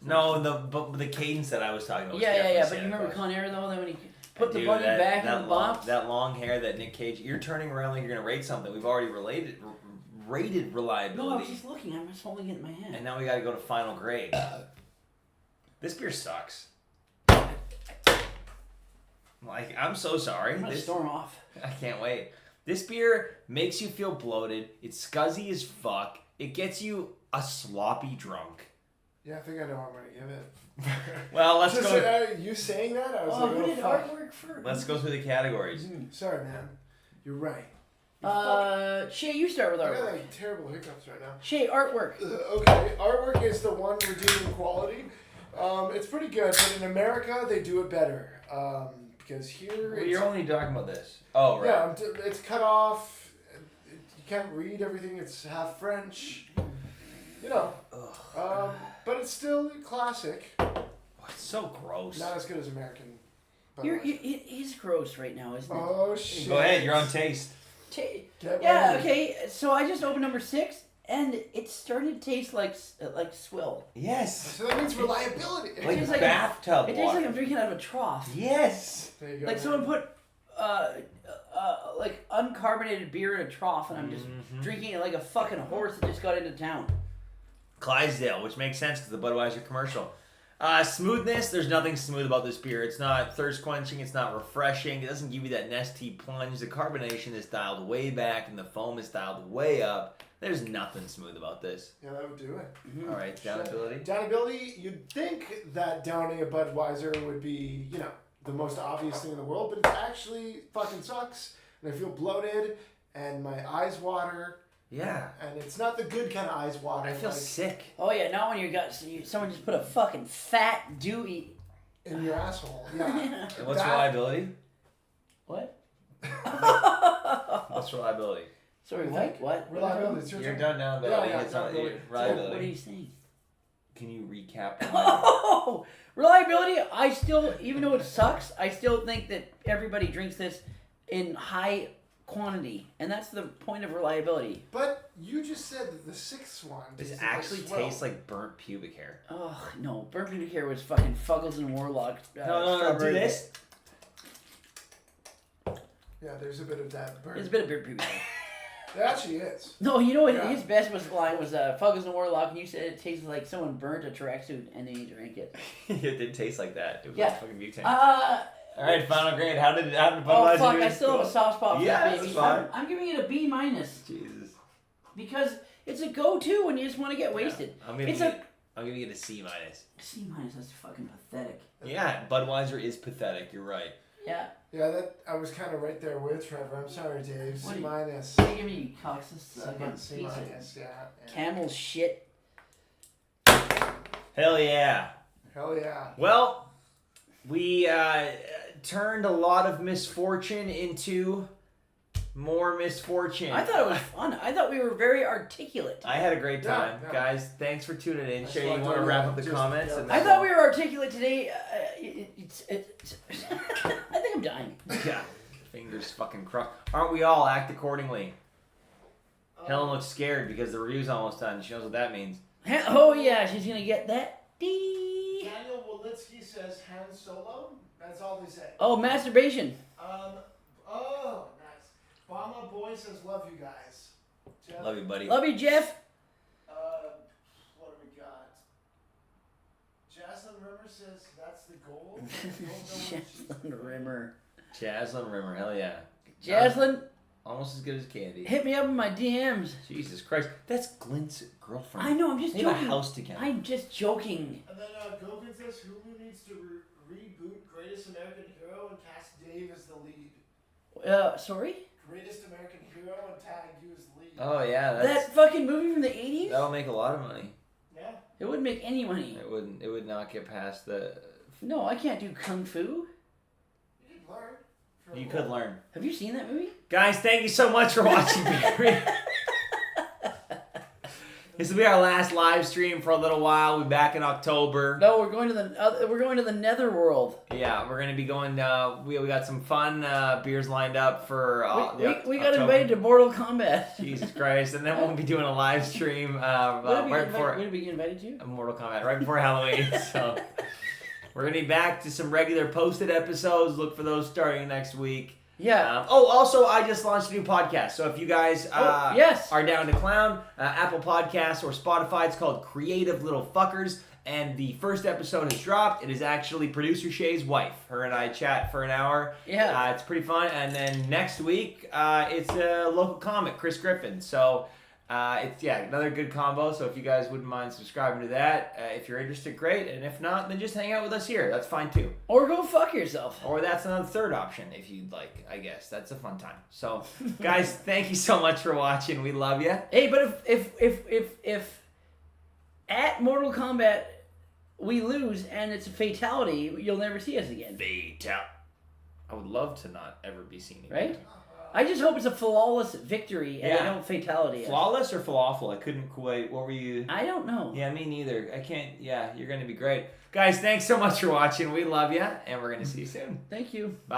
No, the cadence that I was talking about. Was Yeah. definitely But Santa you remember Claus. Con Air though? That when he put the Dude, bunny back in that the long, box. That long hair that Nick Cage. You're turning around like you're gonna rate something. We've already rated No, I reliability. was just looking. I'm just holding it in my hand. And now we gotta go to final grade. This beer sucks. Like, I'm so sorry. I'm gonna storm off. I can't wait. This beer makes you feel bloated. It's scuzzy as fuck. It gets you a sloppy drunk. Yeah, I think I know what I'm going to give it. Well, let's Just, go. you saying that, I was Oh, like, who oh, did fuck. artwork first? Let's go through the categories. Sorry, man. You're right. Shay, you start with I got artwork. like terrible hiccups right now. Shay, artwork. Okay, artwork is the one redeeming quality. It's pretty good, but in America they do it better. Because here Well, you're only talking about this. Oh, right. yeah, it's cut off. You can't read everything. It's half French. You know. But it's still a classic. Oh, it's so gross. Not as good as American. It is gross right now, isn't it? Oh shit. Go ahead, you're on taste. Get Yeah. ready. Okay. So I just opened number 6, and it started to taste like swill. Yes. So that means reliability. Like tastes like bathtub It tastes water. like I'm drinking out of a trough. Yes. There you go. Like someone put like uncarbonated beer in a trough, and I'm just drinking it like a fucking horse that just got into town. Clydesdale, which makes sense because the Budweiser commercial. Smoothness, there's nothing smooth about this beer. It's not thirst quenching, it's not refreshing, it doesn't give you that nesty plunge. The carbonation is dialed way back and the foam is dialed way up. There's nothing smooth about this. Yeah, that would do it. All right, downability. Downability, you'd think that downing a Budweiser would be, you know, the most obvious thing in the world, but it actually fucking sucks. And I feel bloated, and my eyes water, Yeah. and it's not the good kind of eyes water. I feel like sick. Oh yeah, not when someone just put a fucking fat dewy. in your asshole. Yeah. And what's That- reliability? What? What's reliability? Sorry, what? Reliability. It's your You're turn. done now, Yeah, Billy. yeah, It's not reliability. What are you reliability. saying? Can you recap? Oh, reliability. I still, even though it sucks, I still think that everybody drinks this in high quantity, and that's the point of reliability. But you just said that the sixth one. This tasted actually like swell. tastes like burnt pubic hair. Oh no, burnt pubic hair was fucking Fuggles and Warlock. No, do strawberry. this. Yeah, there's a bit of that burn. There's a bit of burnt pubic hair. It actually is. No, you know what? Yeah. His best line was Fuggles and Warlock, and you said it tasted like someone burnt a tracksuit and then you drank it. It didn't taste like that. It was Yeah. like fucking butane. Uh, All right, final grade. How did oh Budweiser fuck! do I its still have a score? soft spot for Yeah, that that's baby. fine. I'm giving it a B minus Jesus. because it's a go-to when you just want to get wasted. I'm giving it a C minus. C minus. That's fucking pathetic. Yeah, Budweiser is pathetic. You're right. Yeah. Yeah, that I was kind of right there with Trevor. I'm sorry, Dave. C minus. What do you give me, you cocks? This fucking C piece of minus. Yeah. camel shit. Hell yeah. Hell yeah. Well, we turned a lot of misfortune into more misfortune. I thought it was fun. I thought we were very articulate. I had a great time. Yeah. Guys, thanks for tuning in. That's Shay, you what I want to thought, wrap yeah, up the just- comments? yeah. And I then thought we were articulate today. I think I'm dying. Yeah. Fingers fucking crossed. Aren't we all? Act accordingly. Helen looks scared because the review's almost done. She knows what that means. Oh yeah, she's gonna get that D. Daniel Walitsky says Han Solo. That's all they say. Oh, masturbation. Oh, nice. Bama Boy says love you guys. Jeff, Love you, buddy. Love you, Jeff. what do we got? Jaslyn Rimmer says that's the goal. Jaslyn Rimmer. Jaslyn Rimmer. Hell yeah. Jaslyn, Almost as good as Candy. hit me up in my DMs. Jesus Christ. That's Glint's girlfriend. I know, I'm just They have a joking. house together. I'm just joking. And then Gogan says Hulu needs to reboot Greatest American Hero and cast Dave as the lead. Sorry? Greatest American Hero and tag you as the lead. Oh yeah, that's That fucking movie from the 80s? that'll make a lot of money. Yeah. It wouldn't make any money. It wouldn't. It would not get past the. No, I can't do Kung Fu. You could learn. You could learn. Have you seen that movie? Guys, thank you so much for watching. This will be our last live stream for a little while. We'll be back in October. No, we're going to the netherworld. Yeah, we're gonna be going. We got some fun beers lined up for. We got invited to Mortal Kombat. Jesus Christ! And then we'll be doing a live stream What right before did we get invited to? Mortal Kombat, right before Halloween. So we're gonna be back to some regular posted episodes. Look for those starting next week. Yeah. Also, I just launched a new podcast. So if you guys yes. are down to clown, Apple Podcasts or Spotify, it's called Creative Little Fuckers. And the first episode has dropped. It is actually producer Shay's wife. Her and I chat for an hour. Yeah. It's pretty fun. And then next week, it's a local comic, Chris Griffin. So it's another good combo. So if you guys wouldn't mind subscribing to that, if you're interested, great. And if not, then just hang out with us here. That's fine too. Or go fuck yourself. Or that's another third option if you'd like, I guess. That's a fun time. So, guys, thank you so much for watching. We love you. Hey, but if at Mortal Kombat we lose and it's a fatality, you'll never see us again. Fatal. I would love to not ever be seen again. Right? I just hope it's a flawless victory and I don't fatality. Flawless or falafel? I couldn't quite. What were you? I don't know. Yeah, me neither. I can't. Yeah, you're going to be great. Guys, thanks so much for watching. We love you, and we're going to see you soon. Thank you. Bye.